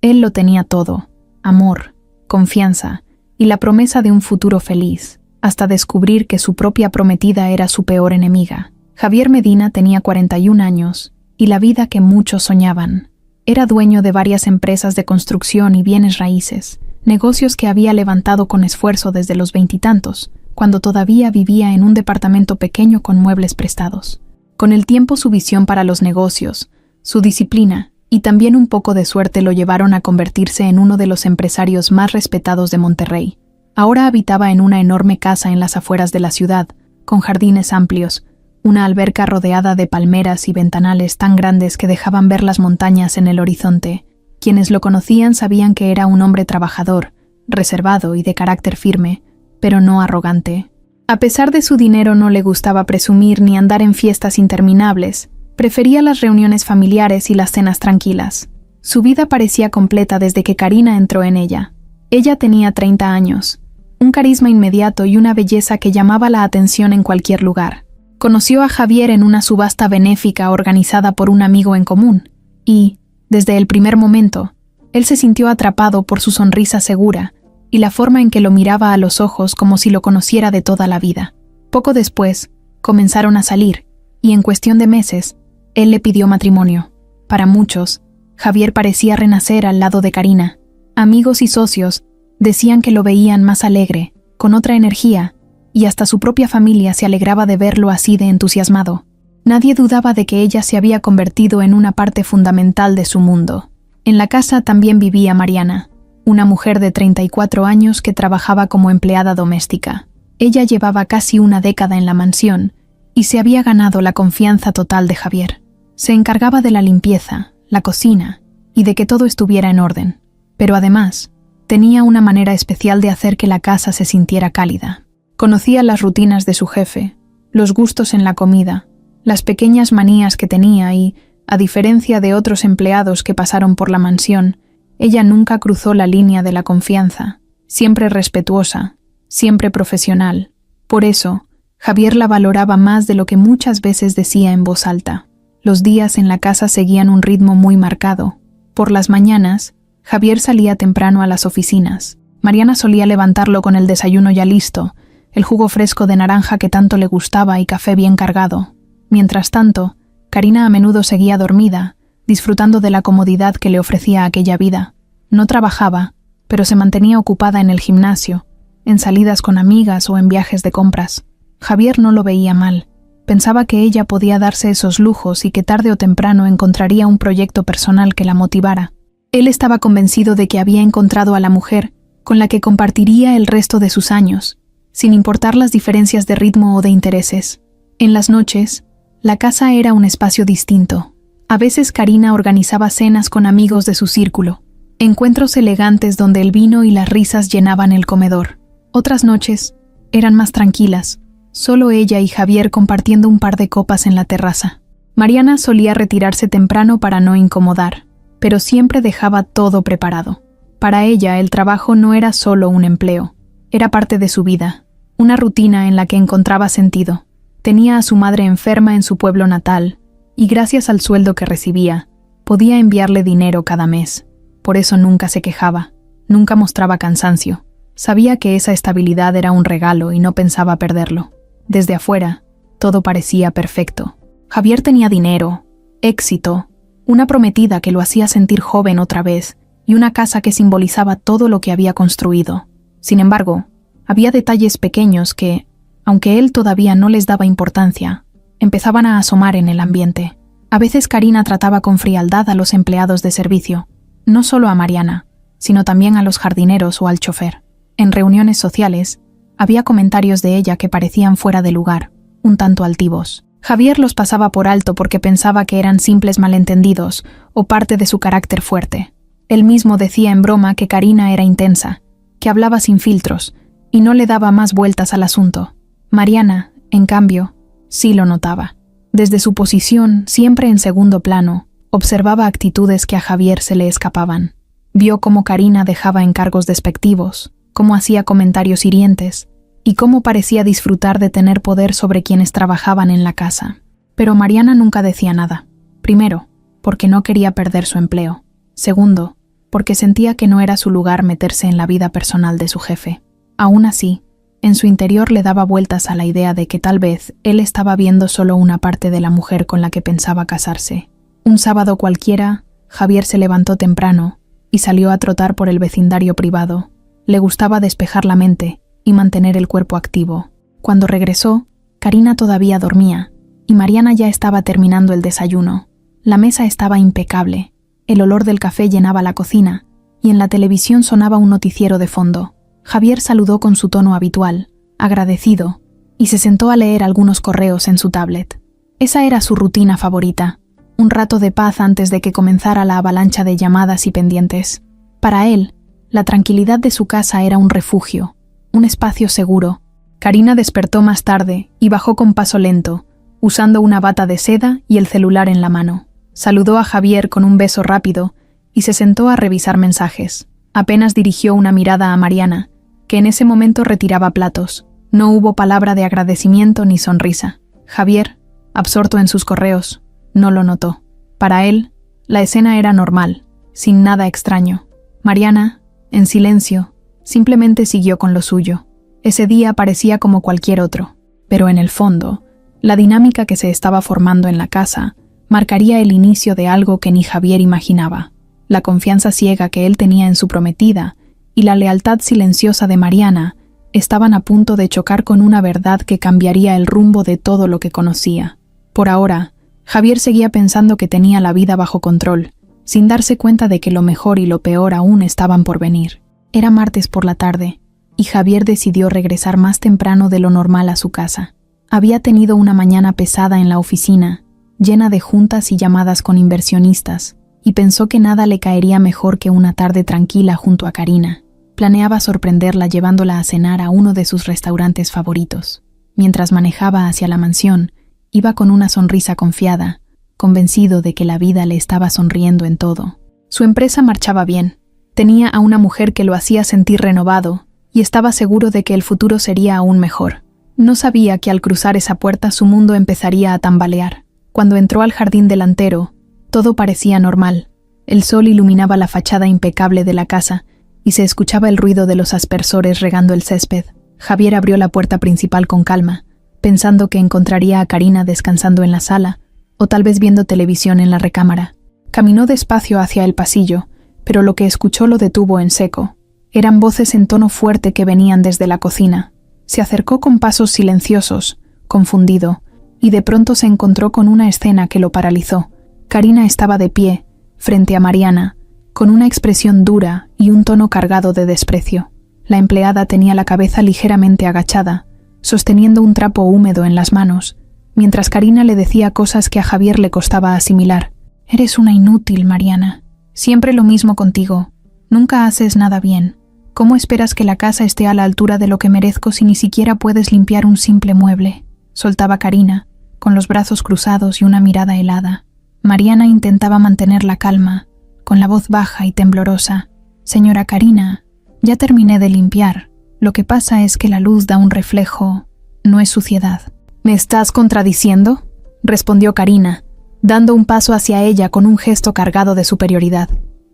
Él lo tenía todo: amor, confianza y la promesa de un futuro feliz, hasta descubrir que su propia prometida era su peor enemiga. Javier Medina tenía 41 años y la vida que muchos soñaban. Era dueño de varias empresas de construcción y bienes raíces, negocios que había levantado con esfuerzo desde los 20 y tantos, cuando todavía vivía en un departamento pequeño con muebles prestados. Con el tiempo, su visión para los negocios, su disciplina y también un poco de suerte lo llevaron a convertirse en uno de los empresarios más respetados de Monterrey. Ahora habitaba en una enorme casa en las afueras de la ciudad, con jardines amplios, una alberca rodeada de palmeras y ventanales tan grandes que dejaban ver las montañas en el horizonte. Quienes lo conocían sabían que era un hombre trabajador, reservado y de carácter firme, pero no arrogante. A pesar de su dinero, no le gustaba presumir ni andar en fiestas interminables. Prefería las reuniones familiares y las cenas tranquilas. Su vida parecía completa desde que Karina entró en ella. Ella tenía 30 años, un carisma inmediato y una belleza que llamaba la atención en cualquier lugar. Conoció a Javier en una subasta benéfica organizada por un amigo en común, y, desde el primer momento, él se sintió atrapado por su sonrisa segura y la forma en que lo miraba a los ojos como si lo conociera de toda la vida. Poco después, comenzaron a salir, y en cuestión de meses, él le pidió matrimonio. Para muchos, Javier parecía renacer al lado de Karina. Amigos y socios decían que lo veían más alegre, con otra energía, y hasta su propia familia se alegraba de verlo así de entusiasmado. Nadie dudaba de que ella se había convertido en una parte fundamental de su mundo. En la casa también vivía Mariana, una mujer de 34 años que trabajaba como empleada doméstica. Ella llevaba casi una década en la mansión y se había ganado la confianza total de Javier. Se encargaba de la limpieza, la cocina y de que todo estuviera en orden. Pero además, tenía una manera especial de hacer que la casa se sintiera cálida. Conocía las rutinas de su jefe, los gustos en la comida, las pequeñas manías que tenía y, a diferencia de otros empleados que pasaron por la mansión, ella nunca cruzó la línea de la confianza, siempre respetuosa, siempre profesional. Por eso, Javier la valoraba más de lo que muchas veces decía en voz alta. Los días en la casa seguían un ritmo muy marcado. Por las mañanas, Javier salía temprano a las oficinas. Mariana solía levantarlo con el desayuno ya listo, el jugo fresco de naranja que tanto le gustaba y café bien cargado. Mientras tanto, Karina a menudo seguía dormida, disfrutando de la comodidad que le ofrecía aquella vida. No trabajaba, pero se mantenía ocupada en el gimnasio, en salidas con amigas o en viajes de compras. Javier no lo veía mal. Pensaba que ella podía darse esos lujos y que tarde o temprano encontraría un proyecto personal que la motivara. Él estaba convencido de que había encontrado a la mujer con la que compartiría el resto de sus años, sin importar las diferencias de ritmo o de intereses. En las noches, la casa era un espacio distinto. A veces Karina organizaba cenas con amigos de su círculo, encuentros elegantes donde el vino y las risas llenaban el comedor. Otras noches eran más tranquilas, solo ella y Javier compartiendo un par de copas en la terraza. Mariana solía retirarse temprano para no incomodar, pero siempre dejaba todo preparado. Para ella, el trabajo no era solo un empleo, era parte de su vida, una rutina en la que encontraba sentido. Tenía a su madre enferma en su pueblo natal, y gracias al sueldo que recibía, podía enviarle dinero cada mes. Por eso nunca se quejaba, nunca mostraba cansancio. Sabía que esa estabilidad era un regalo y no pensaba perderlo. Desde afuera, todo parecía perfecto. Javier tenía dinero, éxito, una prometida que lo hacía sentir joven otra vez, y una casa que simbolizaba todo lo que había construido. Sin embargo, había detalles pequeños que, aunque él todavía no les daba importancia, empezaban a asomar en el ambiente. A veces Karina trataba con frialdad a los empleados de servicio, no solo a Mariana, sino también a los jardineros o al chofer. En reuniones sociales, había comentarios de ella que parecían fuera de lugar, un tanto altivos. Javier los pasaba por alto porque pensaba que eran simples malentendidos o parte de su carácter fuerte. Él mismo decía en broma que Karina era intensa, que hablaba sin filtros y no le daba más vueltas al asunto. Mariana, en cambio, sí lo notaba. Desde su posición, siempre en segundo plano, observaba actitudes que a Javier se le escapaban. Vio cómo Karina dejaba encargos despectivos, cómo hacía comentarios hirientes y cómo parecía disfrutar de tener poder sobre quienes trabajaban en la casa. Pero Mariana nunca decía nada. Primero, porque no quería perder su empleo. Segundo, porque sentía que no era su lugar meterse en la vida personal de su jefe. Aún así, en su interior le daba vueltas a la idea de que tal vez él estaba viendo solo una parte de la mujer con la que pensaba casarse. Un sábado cualquiera, Javier se levantó temprano y salió a trotar por el vecindario privado. Le gustaba despejar la mente y mantener el cuerpo activo. Cuando regresó, Karina todavía dormía y Mariana ya estaba terminando el desayuno. La mesa estaba impecable, el olor del café llenaba la cocina y en la televisión sonaba un noticiero de fondo. Javier saludó con su tono habitual, agradecido, y se sentó a leer algunos correos en su tablet. Esa era su rutina favorita, un rato de paz antes de que comenzara la avalancha de llamadas y pendientes. Para él, la tranquilidad de su casa era un refugio, un espacio seguro. Karina despertó más tarde y bajó con paso lento, usando una bata de seda y el celular en la mano. Saludó a Javier con un beso rápido y se sentó a revisar mensajes. Apenas dirigió una mirada a Mariana, que en ese momento retiraba platos. No hubo palabra de agradecimiento ni sonrisa. Javier, absorto en sus correos, no lo notó. Para él, la escena era normal, sin nada extraño. Mariana, en silencio, simplemente siguió con lo suyo. Ese día parecía como cualquier otro, pero en el fondo, la dinámica que se estaba formando en la casa marcaría el inicio de algo que ni Javier imaginaba. La confianza ciega que él tenía en su prometida y la lealtad silenciosa de Mariana estaban a punto de chocar con una verdad que cambiaría el rumbo de todo lo que conocía. Por ahora, Javier seguía pensando que tenía la vida bajo control, sin darse cuenta de que lo mejor y lo peor aún estaban por venir. Era martes por la tarde, y Javier decidió regresar más temprano de lo normal a su casa. Había tenido una mañana pesada en la oficina, llena de juntas y llamadas con inversionistas, y pensó que nada le caería mejor que una tarde tranquila junto a Karina. Planeaba sorprenderla llevándola a cenar a uno de sus restaurantes favoritos. Mientras manejaba hacia la mansión, iba con una sonrisa confiada, convencido de que la vida le estaba sonriendo en todo. Su empresa marchaba bien. Tenía a una mujer que lo hacía sentir renovado, y estaba seguro de que el futuro sería aún mejor. No sabía que al cruzar esa puerta su mundo empezaría a tambalear. Cuando entró al jardín delantero, todo parecía normal. El sol iluminaba la fachada impecable de la casa y se escuchaba el ruido de los aspersores regando el césped. Javier abrió la puerta principal con calma, pensando que encontraría a Karina descansando en la sala o tal vez viendo televisión en la recámara. Caminó despacio hacia el pasillo, pero lo que escuchó lo detuvo en seco. Eran voces en tono fuerte que venían desde la cocina. Se acercó con pasos silenciosos, confundido, y de pronto se encontró con una escena que lo paralizó. Karina estaba de pie, frente a Mariana, con una expresión dura y un tono cargado de desprecio. La empleada tenía la cabeza ligeramente agachada, sosteniendo un trapo húmedo en las manos, mientras Karina le decía cosas que a Javier le costaba asimilar. «Eres una inútil, Mariana. Siempre lo mismo contigo. Nunca haces nada bien. ¿Cómo esperas que la casa esté a la altura de lo que merezco si ni siquiera puedes limpiar un simple mueble?», soltaba Karina, con los brazos cruzados y una mirada helada. Mariana intentaba mantener la calma, con la voz baja y temblorosa. «Señora Karina, ya terminé de limpiar. Lo que pasa es que la luz da un reflejo, no es suciedad». «¿Me estás contradiciendo?», respondió Karina, dando un paso hacia ella con un gesto cargado de superioridad.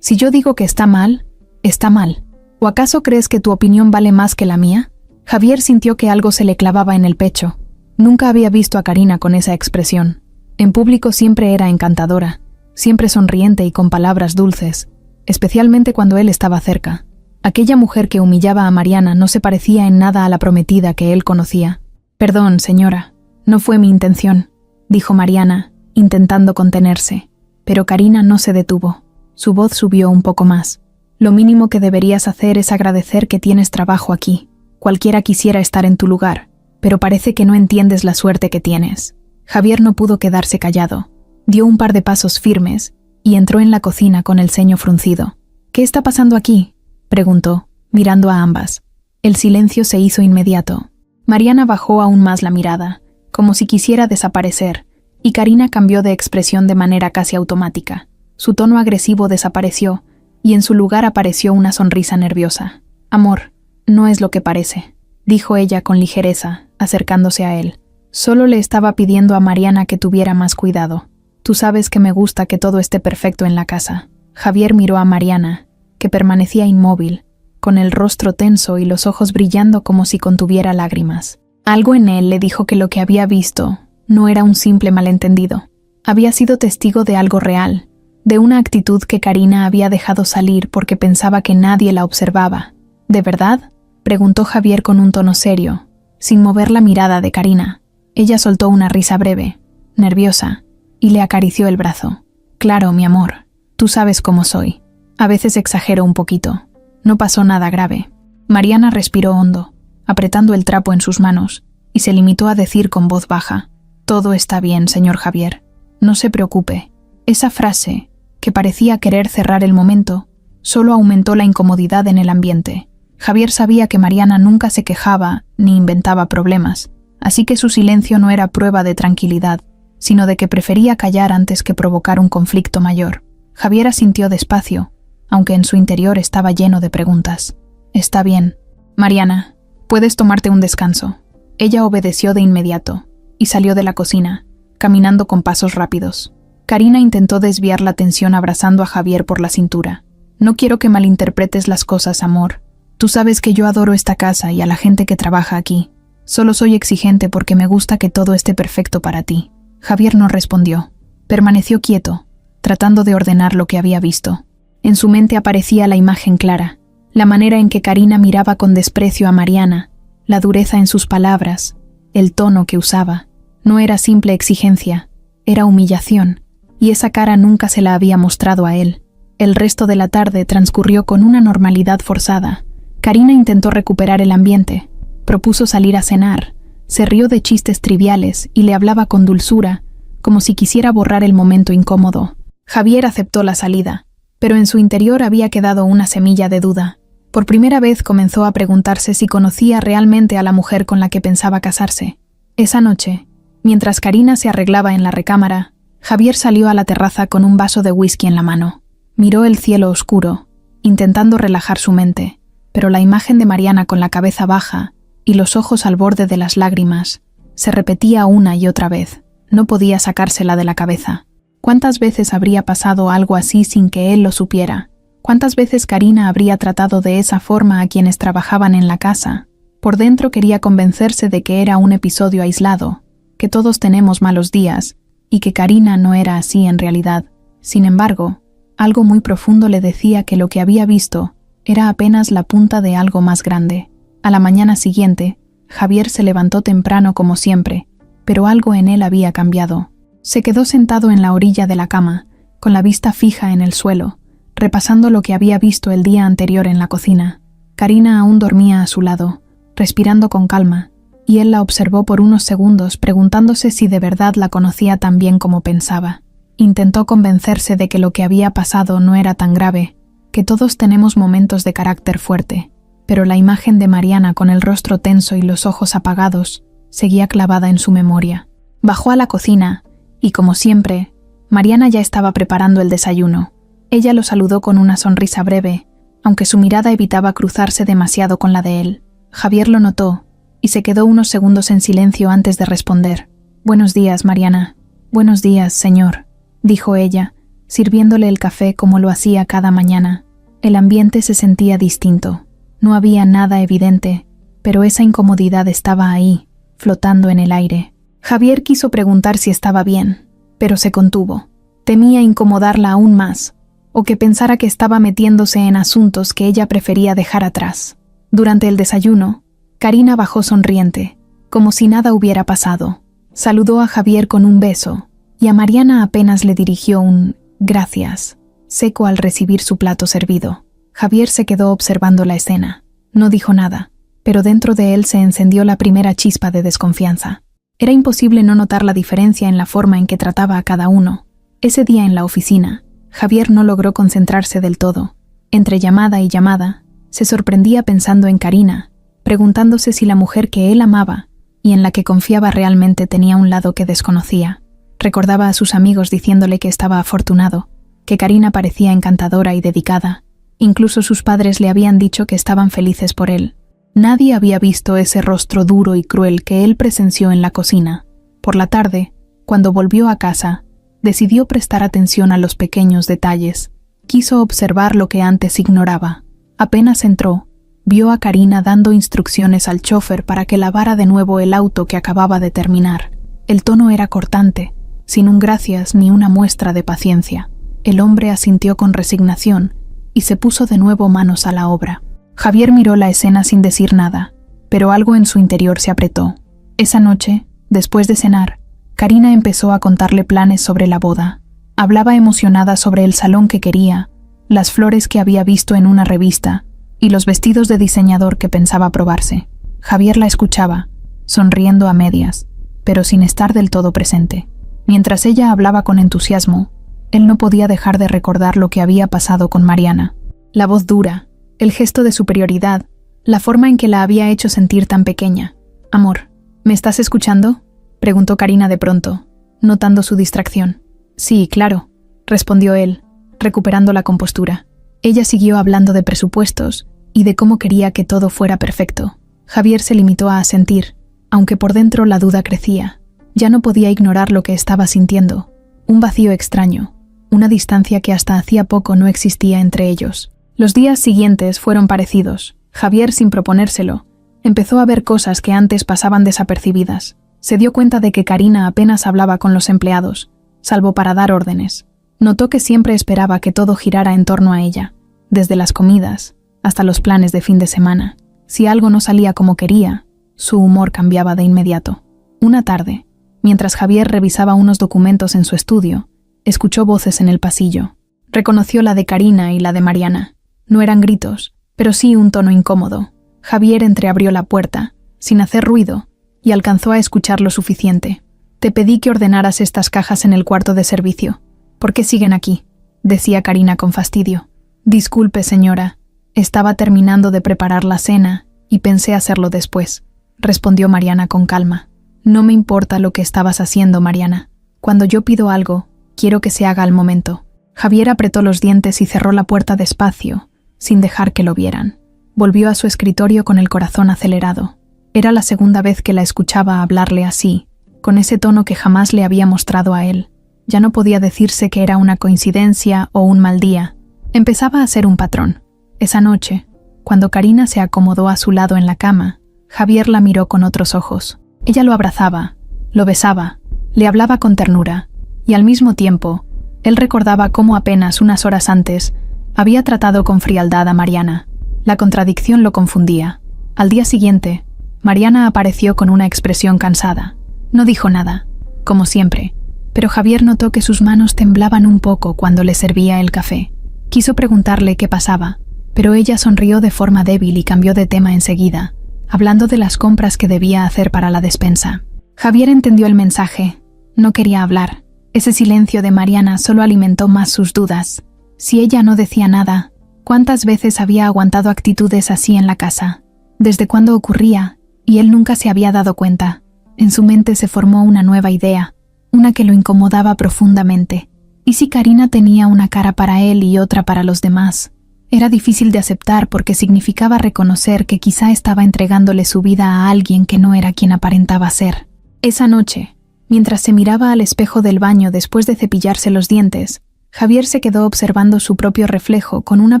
«Si yo digo que está mal, está mal. ¿O acaso crees que tu opinión vale más que la mía?». Javier sintió que algo se le clavaba en el pecho. Nunca había visto a Karina con esa expresión. En público siempre era encantadora, siempre sonriente y con palabras dulces, especialmente cuando él estaba cerca. Aquella mujer que humillaba a Mariana no se parecía en nada a la prometida que él conocía. «Perdón, señora, no fue mi intención», dijo Mariana, intentando contenerse. Pero Karina no se detuvo. Su voz subió un poco más. «Lo mínimo que deberías hacer es agradecer que tienes trabajo aquí. Cualquiera quisiera estar en tu lugar, pero parece que no entiendes la suerte que tienes». Javier no pudo quedarse callado. Dio un par de pasos firmes y entró en la cocina con el ceño fruncido. «¿Qué está pasando aquí?», preguntó, mirando a ambas. El silencio se hizo inmediato. Mariana bajó aún más la mirada, como si quisiera desaparecer, y Karina cambió de expresión de manera casi automática. Su tono agresivo desapareció, y en su lugar apareció una sonrisa nerviosa. «Amor, no es lo que parece», dijo ella con ligereza, acercándose a él. «Solo le estaba pidiendo a Mariana que tuviera más cuidado. Tú sabes que me gusta que todo esté perfecto en la casa». Javier miró a Mariana, que permanecía inmóvil, con el rostro tenso y los ojos brillando como si contuviera lágrimas. Algo en él le dijo que lo que había visto no era un simple malentendido. Había sido testigo de algo real, de una actitud que Karina había dejado salir porque pensaba que nadie la observaba. ¿De verdad?, preguntó Javier con un tono serio, sin mover la mirada de Karina. Ella soltó una risa breve, nerviosa, y le acarició el brazo. «Claro, mi amor, tú sabes cómo soy. A veces exagero un poquito. No pasó nada grave». Mariana respiró hondo, apretando el trapo en sus manos, y se limitó a decir con voz baja: «Todo está bien, señor Javier. No se preocupe». Esa frase, que parecía querer cerrar el momento, solo aumentó la incomodidad en el ambiente. Javier sabía que Mariana nunca se quejaba ni inventaba problemas, así que su silencio no era prueba de tranquilidad, sino de que prefería callar antes que provocar un conflicto mayor. Javier asintió despacio, aunque en su interior estaba lleno de preguntas. «Está bien. Mariana, puedes tomarte un descanso». Ella obedeció de inmediato y salió de la cocina, caminando con pasos rápidos. Karina intentó desviar la atención abrazando a Javier por la cintura. «No quiero que malinterpretes las cosas, amor. Tú sabes que yo adoro esta casa y a la gente que trabaja aquí. Solo soy exigente porque me gusta que todo esté perfecto para ti». Javier no respondió. Permaneció quieto, tratando de ordenar lo que había visto. En su mente aparecía la imagen clara, la manera en que Karina miraba con desprecio a Mariana, la dureza en sus palabras, el tono que usaba. No era simple exigencia, era humillación, y esa cara nunca se la había mostrado a él. El resto de la tarde transcurrió con una normalidad forzada. Karina intentó recuperar el ambiente, propuso salir a cenar, se rió de chistes triviales y le hablaba con dulzura, como si quisiera borrar el momento incómodo. Javier aceptó la salida, pero en su interior había quedado una semilla de duda. Por primera vez comenzó a preguntarse si conocía realmente a la mujer con la que pensaba casarse. Esa noche, mientras Karina se arreglaba en la recámara, Javier salió a la terraza con un vaso de whisky en la mano. Miró el cielo oscuro, intentando relajar su mente, pero la imagen de Mariana con la cabeza baja y los ojos al borde de las lágrimas se repetía una y otra vez. No podía sacársela de la cabeza. ¿Cuántas veces habría pasado algo así sin que él lo supiera? ¿Cuántas veces Karina habría tratado de esa forma a quienes trabajaban en la casa? Por dentro quería convencerse de que era un episodio aislado, que todos tenemos malos días, y que Karina no era así en realidad. Sin embargo, algo muy profundo le decía que lo que había visto era apenas la punta de algo más grande. A la mañana siguiente, Javier se levantó temprano como siempre, pero algo en él había cambiado. Se quedó sentado en la orilla de la cama, con la vista fija en el suelo, repasando lo que había visto el día anterior en la cocina. Karina aún dormía a su lado, respirando con calma, y él la observó por unos segundos preguntándose si de verdad la conocía tan bien como pensaba. Intentó convencerse de que lo que había pasado no era tan grave, que todos tenemos momentos de carácter fuerte, pero la imagen de Mariana con el rostro tenso y los ojos apagados seguía clavada en su memoria. Bajó a la cocina y, como siempre, Mariana ya estaba preparando el desayuno. Ella lo saludó con una sonrisa breve, aunque su mirada evitaba cruzarse demasiado con la de él. Javier lo notó y se quedó unos segundos en silencio antes de responder. «Buenos días, Mariana». «Buenos días, señor», dijo ella, sirviéndole el café como lo hacía cada mañana. El ambiente se sentía distinto. No había nada evidente, pero esa incomodidad estaba ahí, flotando en el aire. Javier quiso preguntar si estaba bien, pero se contuvo. Temía incomodarla aún más, o que pensara que estaba metiéndose en asuntos que ella prefería dejar atrás. Durante el desayuno, Karina bajó sonriente, como si nada hubiera pasado. Saludó a Javier con un beso, y a Mariana apenas le dirigió un «gracias», seco al recibir su plato servido. Javier se quedó observando la escena. No dijo nada, pero dentro de él se encendió la primera chispa de desconfianza. Era imposible no notar la diferencia en la forma en que trataba a cada uno. Ese día en la oficina, Javier no logró concentrarse del todo. Entre llamada y llamada, se sorprendía pensando en Karina, preguntándose si la mujer que él amaba y en la que confiaba realmente tenía un lado que desconocía. Recordaba a sus amigos diciéndole que estaba afortunado, que Karina parecía encantadora y dedicada. Incluso sus padres le habían dicho que estaban felices por él. Nadie había visto ese rostro duro y cruel que él presenció en la cocina. Por la tarde, cuando volvió a casa, decidió prestar atención a los pequeños detalles. Quiso observar lo que antes ignoraba. Apenas entró, vio a Karina dando instrucciones al chófer para que lavara de nuevo el auto que acababa de terminar. El tono era cortante, sin un gracias ni una muestra de paciencia. El hombre asintió con resignación y se puso de nuevo manos a la obra. Javier miró la escena sin decir nada, pero algo en su interior se apretó. Esa noche, después de cenar, Karina empezó a contarle planes sobre la boda. Hablaba emocionada sobre el salón que quería, las flores que había visto en una revista y los vestidos de diseñador que pensaba probarse. Javier la escuchaba, sonriendo a medias, pero sin estar del todo presente. Mientras ella hablaba con entusiasmo, él no podía dejar de recordar lo que había pasado con Mariana. La voz dura, el gesto de superioridad, la forma en que la había hecho sentir tan pequeña. «Amor, ¿me estás escuchando?», preguntó Karina de pronto, notando su distracción. «Sí, claro», respondió él, recuperando la compostura. Ella siguió hablando de presupuestos y de cómo quería que todo fuera perfecto. Javier se limitó a asentir, aunque por dentro la duda crecía. Ya no podía ignorar lo que estaba sintiendo, un vacío extraño, una distancia que hasta hacía poco no existía entre ellos. Los días siguientes fueron parecidos. Javier, sin proponérselo, empezó a ver cosas que antes pasaban desapercibidas. Se dio cuenta de que Karina apenas hablaba con los empleados, salvo para dar órdenes. Notó que siempre esperaba que todo girara en torno a ella, desde las comidas hasta los planes de fin de semana. Si algo no salía como quería, su humor cambiaba de inmediato. Una tarde, mientras Javier revisaba unos documentos en su estudio, escuchó voces en el pasillo. Reconoció la de Karina y la de Mariana. No eran gritos, pero sí un tono incómodo. Javier entreabrió la puerta, sin hacer ruido, y alcanzó a escuchar lo suficiente. «Te pedí que ordenaras estas cajas en el cuarto de servicio. ¿Por qué siguen aquí?», decía Karina con fastidio. «Disculpe, señora. Estaba terminando de preparar la cena y pensé hacerlo después», respondió Mariana con calma. «No me importa lo que estabas haciendo, Mariana. Cuando yo pido algo, quiero que se haga al momento». Javier apretó los dientes y cerró la puerta despacio, sin dejar que lo vieran. Volvió a su escritorio con el corazón acelerado. Era la segunda vez que la escuchaba hablarle así, con ese tono que jamás le había mostrado a él. Ya no podía decirse que era una coincidencia o un mal día. Empezaba a ser un patrón. Esa noche, cuando Karina se acomodó a su lado en la cama, Javier la miró con otros ojos. Ella lo abrazaba, lo besaba, le hablaba con ternura, y al mismo tiempo, él recordaba cómo apenas unas horas antes había tratado con frialdad a Mariana. La contradicción lo confundía. Al día siguiente, Mariana apareció con una expresión cansada. No dijo nada, como siempre, pero Javier notó que sus manos temblaban un poco cuando le servía el café. Quiso preguntarle qué pasaba, pero ella sonrió de forma débil y cambió de tema enseguida, hablando de las compras que debía hacer para la despensa. Javier entendió el mensaje. No quería hablar. Ese silencio de Mariana solo alimentó más sus dudas. Si ella no decía nada, ¿cuántas veces había aguantado actitudes así en la casa? ¿Desde cuándo ocurría? Y él nunca se había dado cuenta. En su mente se formó una nueva idea, una que lo incomodaba profundamente. ¿Y si Karina tenía una cara para él y otra para los demás? Era difícil de aceptar porque significaba reconocer que quizá estaba entregándole su vida a alguien que no era quien aparentaba ser. Esa noche, mientras se miraba al espejo del baño después de cepillarse los dientes, Javier se quedó observando su propio reflejo con una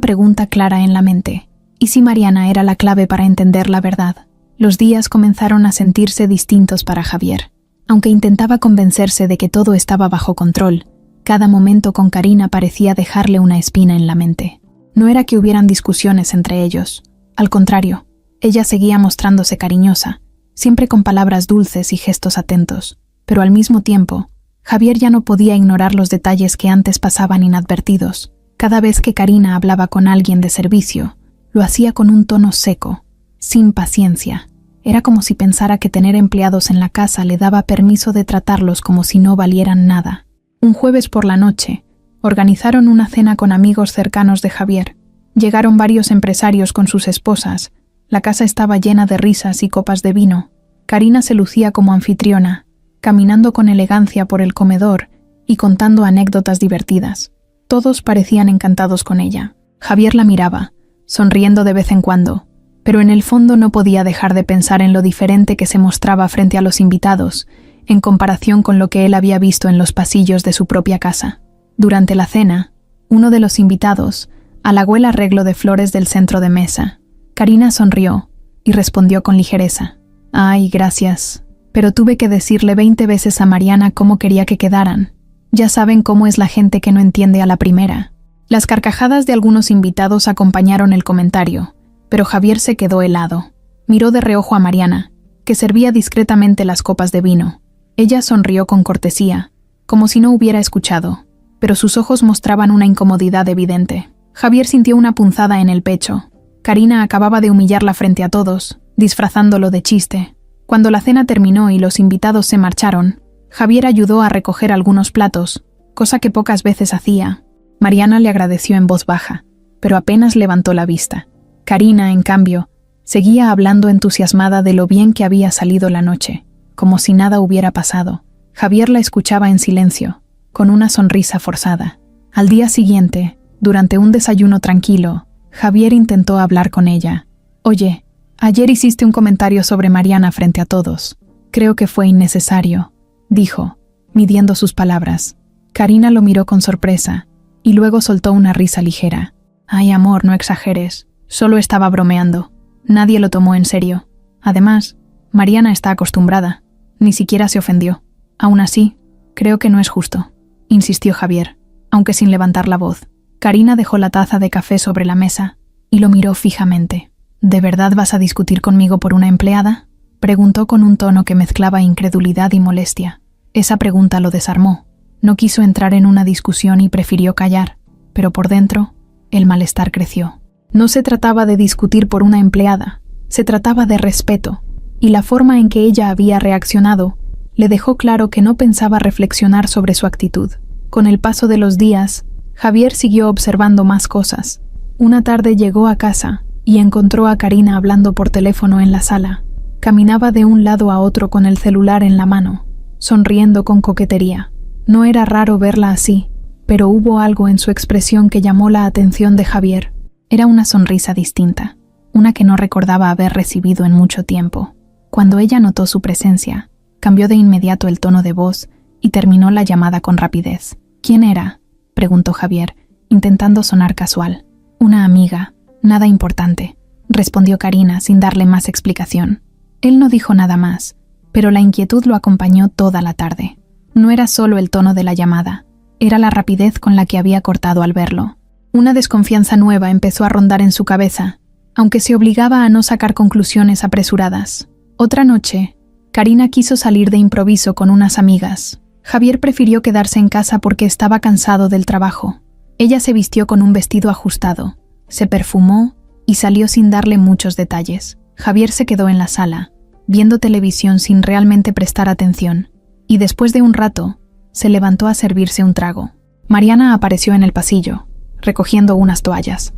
pregunta clara en la mente. ¿Y si Mariana era la clave para entender la verdad? Los días comenzaron a sentirse distintos para Javier. Aunque intentaba convencerse de que todo estaba bajo control, cada momento con Karina parecía dejarle una espina en la mente. No era que hubieran discusiones entre ellos. Al contrario, ella seguía mostrándose cariñosa, siempre con palabras dulces y gestos atentos. Pero al mismo tiempo, Javier ya no podía ignorar los detalles que antes pasaban inadvertidos. Cada vez que Karina hablaba con alguien de servicio, lo hacía con un tono seco, sin paciencia. Era como si pensara que tener empleados en la casa le daba permiso de tratarlos como si no valieran nada. Un jueves por la noche, organizaron una cena con amigos cercanos de Javier. Llegaron varios empresarios con sus esposas. La casa estaba llena de risas y copas de vino. Karina se lucía como anfitriona, caminando con elegancia por el comedor y contando anécdotas divertidas. Todos parecían encantados con ella. Javier la miraba, sonriendo de vez en cuando, pero en el fondo no podía dejar de pensar en lo diferente que se mostraba frente a los invitados, en comparación con lo que él había visto en los pasillos de su propia casa. Durante la cena, Uno de los invitados halagó el arreglo de flores del centro de mesa. Karina sonrió y respondió con ligereza. «Ay, gracias. Pero tuve que decirle 20 veces a Mariana cómo quería que quedaran. Ya saben cómo es la gente que no entiende a la primera». Las carcajadas de algunos invitados acompañaron el comentario, pero Javier se quedó helado. Miró de reojo a Mariana, que servía discretamente las copas de vino. Ella sonrió con cortesía, como si no hubiera escuchado, pero sus ojos mostraban una incomodidad evidente. Javier sintió una punzada en el pecho. Karina acababa de humillarla frente a todos, disfrazándolo de chiste. Cuando la cena terminó y los invitados se marcharon, Javier ayudó a recoger algunos platos, cosa que pocas veces hacía. Mariana le agradeció en voz baja, pero apenas levantó la vista. Karina, en cambio, seguía hablando entusiasmada de lo bien que había salido la noche, como si nada hubiera pasado. Javier la escuchaba en silencio, con una sonrisa forzada. Al día siguiente, durante un desayuno tranquilo, Javier intentó hablar con ella. «Oye, ayer hiciste un comentario sobre Mariana frente a todos. Creo que fue innecesario», dijo, midiendo sus palabras. Karina lo miró con sorpresa, y luego soltó una risa ligera. «Ay, amor, no exageres. Solo estaba bromeando. Nadie lo tomó en serio. Además, Mariana está acostumbrada. Ni siquiera se ofendió. Aún así, creo que no es justo», insistió Javier, aunque sin levantar la voz. Karina dejó la taza de café sobre la mesa y lo miró fijamente. «¿De verdad vas a discutir conmigo por una empleada?», preguntó con un tono que mezclaba incredulidad y molestia. Esa pregunta lo desarmó. No quiso entrar en una discusión y prefirió callar, pero por dentro, el malestar creció. No se trataba de discutir por una empleada, se trataba de respeto, y la forma en que ella había reaccionado le dejó claro que no pensaba reflexionar sobre su actitud. Con el paso de los días, Javier siguió observando más cosas. Una tarde llegó a casa y encontró a Karina hablando por teléfono en la sala. Caminaba de un lado a otro con el celular en la mano, sonriendo con coquetería. No era raro verla así, pero hubo algo en su expresión que llamó la atención de Javier. Era una sonrisa distinta, una que no recordaba haber recibido en mucho tiempo. Cuando ella notó su presencia, cambió de inmediato el tono de voz y terminó la llamada con rapidez. «¿Quién era?», preguntó Javier, intentando sonar casual. «Una amiga, nada importante», respondió Karina sin darle más explicación. Él no dijo nada más, pero la inquietud lo acompañó toda la tarde. No era solo el tono de la llamada, era la rapidez con la que había cortado al verlo. Una desconfianza nueva empezó a rondar en su cabeza, aunque se obligaba a no sacar conclusiones apresuradas. Otra noche, Karina quiso salir de improviso con unas amigas. Javier prefirió quedarse en casa porque estaba cansado del trabajo. Ella se vistió con un vestido ajustado, se perfumó y salió sin darle muchos detalles. Javier se quedó en la sala, viendo televisión sin realmente prestar atención, y después de un rato, se levantó a servirse un trago. Mariana apareció en el pasillo, recogiendo unas toallas.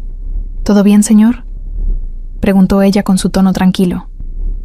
«¿Todo bien, señor?», preguntó ella con su tono tranquilo.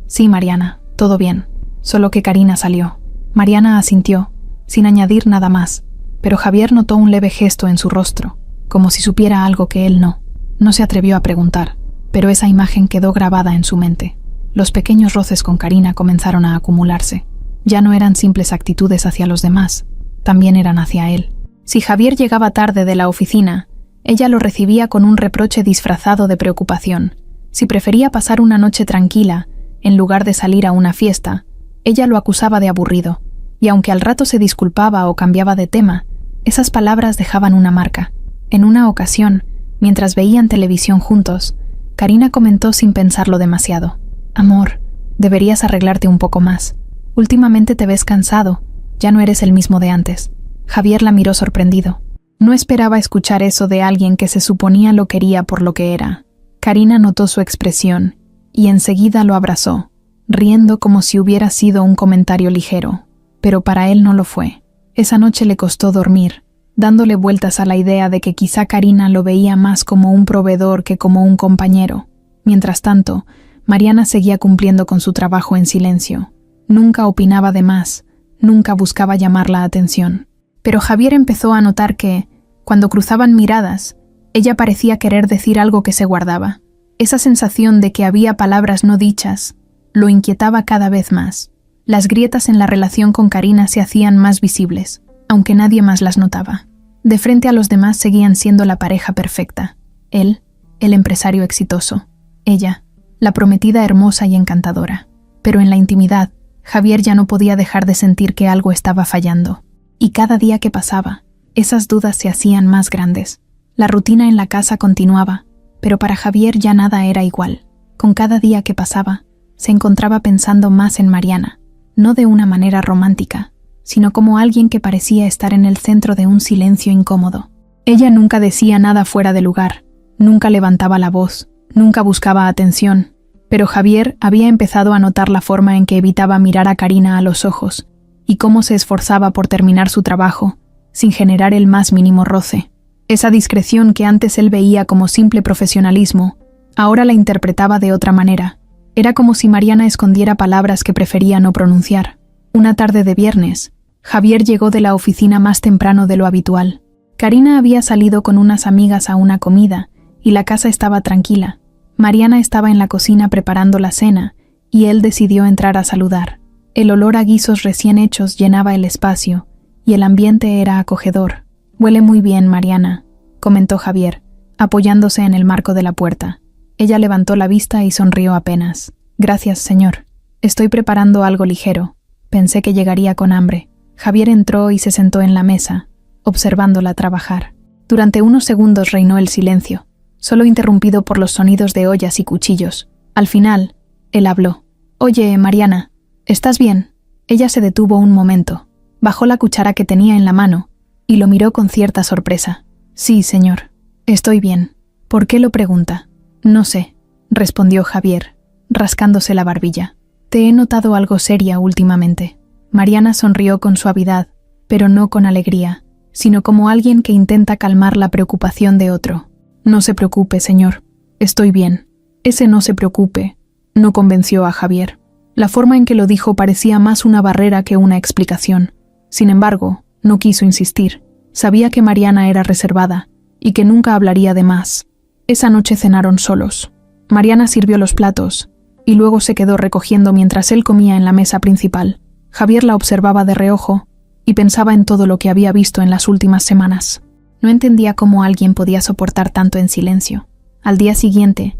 «Sí, Mariana, todo bien, solo que Karina salió». Mariana asintió, sin añadir nada más, pero Javier notó un leve gesto en su rostro, como si supiera algo que él no. No se atrevió a preguntar, pero esa imagen quedó grabada en su mente. Los pequeños roces con Karina comenzaron a acumularse. Ya no eran simples actitudes hacia los demás, también eran hacia él. Si Javier llegaba tarde de la oficina, ella lo recibía con un reproche disfrazado de preocupación. Si prefería pasar una noche tranquila, en lugar de salir a una fiesta, ella lo acusaba de aburrido, y aunque al rato se disculpaba o cambiaba de tema, esas palabras dejaban una marca. En una ocasión, mientras veían televisión juntos, Karina comentó sin pensarlo demasiado: «Amor, deberías arreglarte un poco más. Últimamente te ves cansado, ya no eres el mismo de antes». Javier la miró sorprendido. No esperaba escuchar eso de alguien que se suponía lo quería por lo que era. Karina notó su expresión y enseguida lo abrazó, riendo como si hubiera sido un comentario ligero. Pero para él no lo fue. Esa noche le costó dormir, dándole vueltas a la idea de que quizá Karina lo veía más como un proveedor que como un compañero. Mientras tanto, Mariana seguía cumpliendo con su trabajo en silencio. Nunca opinaba de más, nunca buscaba llamar la atención. Pero Javier empezó a notar que, cuando cruzaban miradas, ella parecía querer decir algo que se guardaba. Esa sensación de que había palabras no dichas lo inquietaba cada vez más. Las grietas en la relación con Karina se hacían más visibles, aunque nadie más las notaba. De frente a los demás seguían siendo la pareja perfecta. Él, el empresario exitoso. Ella, la prometida hermosa y encantadora. Pero en la intimidad, Javier ya no podía dejar de sentir que algo estaba fallando. Y cada día que pasaba, esas dudas se hacían más grandes. La rutina en la casa continuaba, pero para Javier ya nada era igual. Con cada día que pasaba, se encontraba pensando más en Mariana, no de una manera romántica, sino como alguien que parecía estar en el centro de un silencio incómodo. Ella nunca decía nada fuera de lugar, nunca levantaba la voz, nunca buscaba atención, pero Javier había empezado a notar la forma en que evitaba mirar a Karina a los ojos y cómo se esforzaba por terminar su trabajo, sin generar el más mínimo roce. Esa discreción que antes él veía como simple profesionalismo, ahora la interpretaba de otra manera. Era como si Mariana escondiera palabras que prefería no pronunciar. Una tarde de viernes, Javier llegó de la oficina más temprano de lo habitual. Karina había salido con unas amigas a una comida y la casa estaba tranquila. Mariana estaba en la cocina preparando la cena y él decidió entrar a saludar. El olor a guisos recién hechos llenaba el espacio y el ambiente era acogedor. «Huele muy bien, Mariana», comentó Javier, apoyándose en el marco de la puerta. Ella levantó la vista y sonrió apenas. «Gracias, señor. Estoy preparando algo ligero. Pensé que llegaría con hambre». Javier entró y se sentó en la mesa, observándola trabajar. Durante unos segundos reinó el silencio, solo interrumpido por los sonidos de ollas y cuchillos. Al final, él habló. «Oye, Mariana, ¿estás bien?» Ella se detuvo un momento, bajó la cuchara que tenía en la mano y lo miró con cierta sorpresa. «Sí, señor. Estoy bien». «¿Por qué lo pregunta?» «No sé», respondió Javier, rascándose la barbilla. «Te he notado algo seria últimamente». Mariana sonrió con suavidad, pero no con alegría, sino como alguien que intenta calmar la preocupación de otro. «No se preocupe, señor. Estoy bien». Ese «no se preocupe» no convenció a Javier. La forma en que lo dijo parecía más una barrera que una explicación. Sin embargo, no quiso insistir. Sabía que Mariana era reservada y que nunca hablaría de más. Esa noche cenaron solos. Mariana sirvió los platos y luego se quedó recogiendo mientras él comía en la mesa principal. Javier la observaba de reojo y pensaba en todo lo que había visto en las últimas semanas. No entendía cómo alguien podía soportar tanto en silencio. Al día siguiente,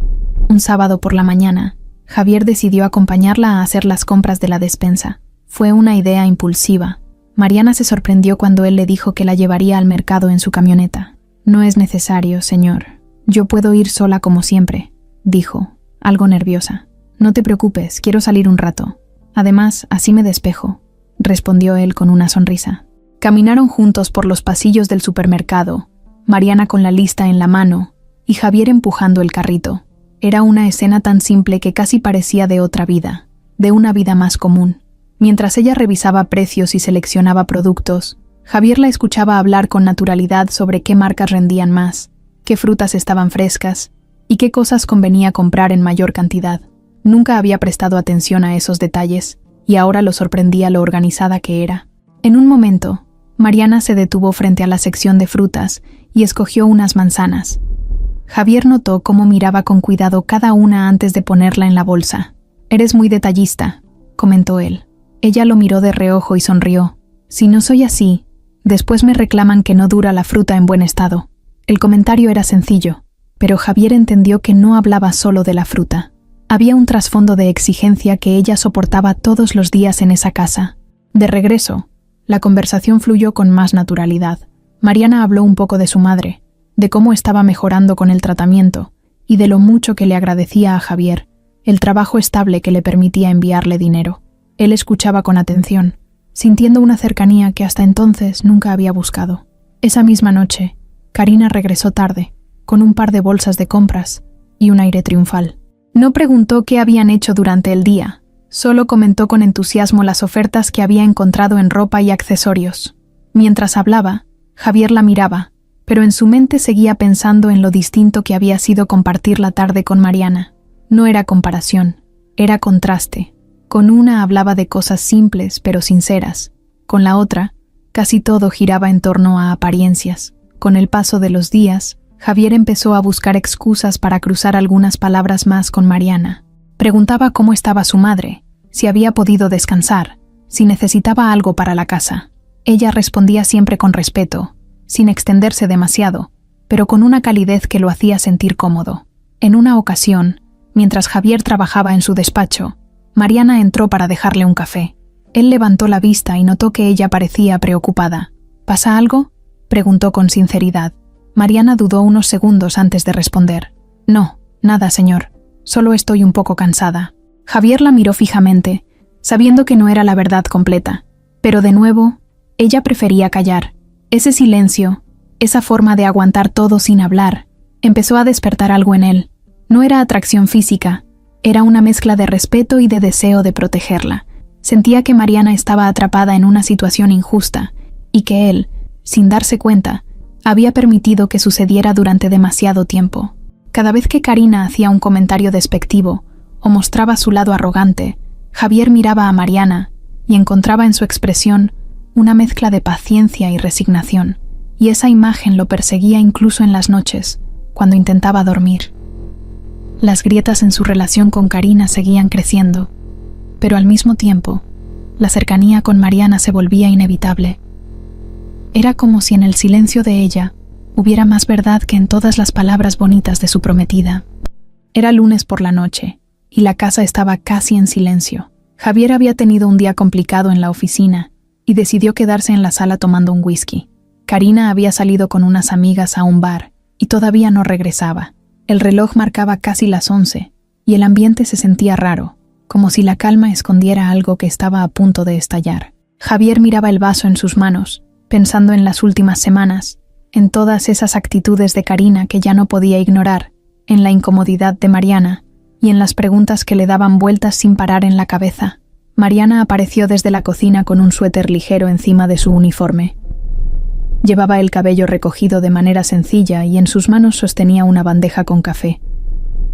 un sábado por la mañana, Javier decidió acompañarla a hacer las compras de la despensa. Fue una idea impulsiva. Mariana se sorprendió cuando él le dijo que la llevaría al mercado en su camioneta. «No es necesario, señor. Yo puedo ir sola como siempre», dijo, algo nerviosa. «No te preocupes, quiero salir un rato. Además, así me despejo», respondió él con una sonrisa. Caminaron juntos por los pasillos del supermercado, Mariana con la lista en la mano y Javier empujando el carrito. Era una escena tan simple que casi parecía de otra vida, de una vida más común. Mientras ella revisaba precios y seleccionaba productos, Javier la escuchaba hablar con naturalidad sobre qué marcas rendían más, qué frutas estaban frescas y qué cosas convenía comprar en mayor cantidad. Nunca había prestado atención a esos detalles y ahora lo sorprendía lo organizada que era. En un momento, Mariana se detuvo frente a la sección de frutas y escogió unas manzanas. Javier notó cómo miraba con cuidado cada una antes de ponerla en la bolsa. «Eres muy detallista», comentó él. Ella lo miró de reojo y sonrió. «Si no soy así, después me reclaman que no dura la fruta en buen estado». El comentario era sencillo, pero Javier entendió que no hablaba solo de la fruta. Había un trasfondo de exigencia que ella soportaba todos los días en esa casa. De regreso, la conversación fluyó con más naturalidad. Mariana habló un poco de su madre, de cómo estaba mejorando con el tratamiento y de lo mucho que le agradecía a Javier el trabajo estable que le permitía enviarle dinero. Él escuchaba con atención, sintiendo una cercanía que hasta entonces nunca había buscado. Esa misma noche, Karina regresó tarde, con un par de bolsas de compras y un aire triunfal. No preguntó qué habían hecho durante el día, solo comentó con entusiasmo las ofertas que había encontrado en ropa y accesorios. Mientras hablaba, Javier la miraba, pero en su mente seguía pensando en lo distinto que había sido compartir la tarde con Mariana. No era comparación, era contraste. Con una hablaba de cosas simples pero sinceras. Con la otra, casi todo giraba en torno a apariencias. Con el paso de los días, Javier empezó a buscar excusas para cruzar algunas palabras más con Mariana. Preguntaba cómo estaba su madre, si había podido descansar, si necesitaba algo para la casa. Ella respondía siempre con respeto, sin extenderse demasiado, pero con una calidez que lo hacía sentir cómodo. En una ocasión, mientras Javier trabajaba en su despacho, Mariana entró para dejarle un café. Él levantó la vista y notó que ella parecía preocupada. ¿Pasa algo?, preguntó con sinceridad. Mariana dudó unos segundos antes de responder. No, nada, señor. Solo estoy un poco cansada. Javier la miró fijamente, sabiendo que no era la verdad completa. Pero de nuevo, ella prefería callar. Ese silencio, esa forma de aguantar todo sin hablar, empezó a despertar algo en él. No era atracción física, era una mezcla de respeto y de deseo de protegerla. Sentía que Mariana estaba atrapada en una situación injusta y que él, sin darse cuenta, había permitido que sucediera durante demasiado tiempo. Cada vez que Karina hacía un comentario despectivo o mostraba su lado arrogante, Javier miraba a Mariana y encontraba en su expresión una mezcla de paciencia y resignación, y esa imagen lo perseguía incluso en las noches, cuando intentaba dormir. Las grietas en su relación con Karina seguían creciendo, pero al mismo tiempo, la cercanía con Mariana se volvía inevitable. Era como si en el silencio de ella hubiera más verdad que en todas las palabras bonitas de su prometida. Era lunes por la noche, y la casa estaba casi en silencio. Javier había tenido un día complicado en la oficina, y decidió quedarse en la sala tomando un whisky. Karina había salido con unas amigas a un bar, y todavía no regresaba. El reloj marcaba casi las 11, y el ambiente se sentía raro, como si la calma escondiera algo que estaba a punto de estallar. Javier miraba el vaso en sus manos, pensando en las últimas semanas, en todas esas actitudes de Karina que ya no podía ignorar, en la incomodidad de Mariana, y en las preguntas que le daban vueltas sin parar en la cabeza. Mariana apareció desde la cocina con un suéter ligero encima de su uniforme. Llevaba el cabello recogido de manera sencilla y en sus manos sostenía una bandeja con café.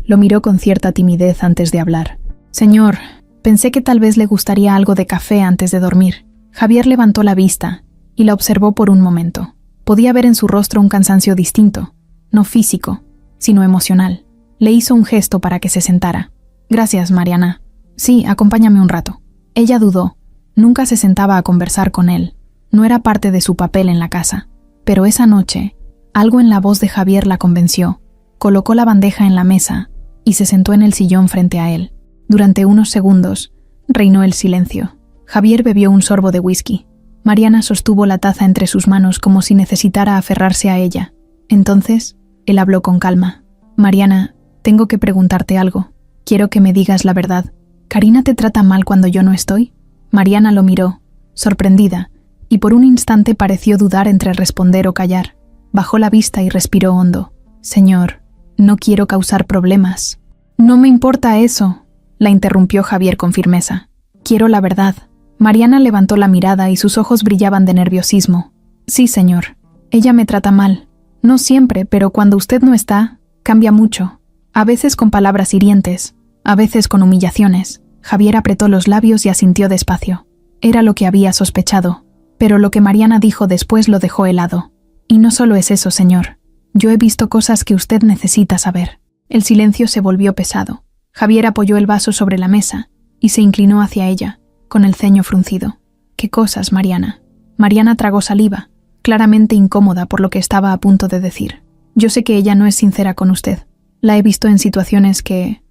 Lo miró con cierta timidez antes de hablar. «Señor, pensé que tal vez le gustaría algo de café antes de dormir». Javier levantó la vista y la observó por un momento. Podía ver en su rostro un cansancio distinto, no físico, sino emocional. Le hizo un gesto para que se sentara. «Gracias, Mariana. Sí, acompáñame un rato». Ella dudó. Nunca se sentaba a conversar con él. No era parte de su papel en la casa. Pero esa noche, algo en la voz de Javier la convenció. Colocó la bandeja en la mesa y se sentó en el sillón frente a él. Durante unos segundos, reinó el silencio. Javier bebió un sorbo de whisky. Mariana sostuvo la taza entre sus manos como si necesitara aferrarse a ella. Entonces, él habló con calma. «Mariana, tengo que preguntarte algo. Quiero que me digas la verdad. ¿Karina te trata mal cuando yo no estoy?» Mariana lo miró, sorprendida, y por un instante pareció dudar entre responder o callar. Bajó la vista y respiró hondo. «Señor, no quiero causar problemas». «No me importa eso», la interrumpió Javier con firmeza. «Quiero la verdad». Mariana levantó la mirada y sus ojos brillaban de nerviosismo. «Sí, señor. Ella me trata mal. No siempre, pero cuando usted no está, cambia mucho. A veces con palabras hirientes, a veces con humillaciones». Javier apretó los labios y asintió despacio. Era lo que había sospechado, pero lo que Mariana dijo después lo dejó helado. «Y no solo es eso, señor. Yo he visto cosas que usted necesita saber». El silencio se volvió pesado. Javier apoyó el vaso sobre la mesa y se inclinó hacia ella, con el ceño fruncido. «¿Qué cosas, Mariana?» Mariana tragó saliva, claramente incómoda por lo que estaba a punto de decir. «Yo sé que ella no es sincera con usted. La he visto en situaciones que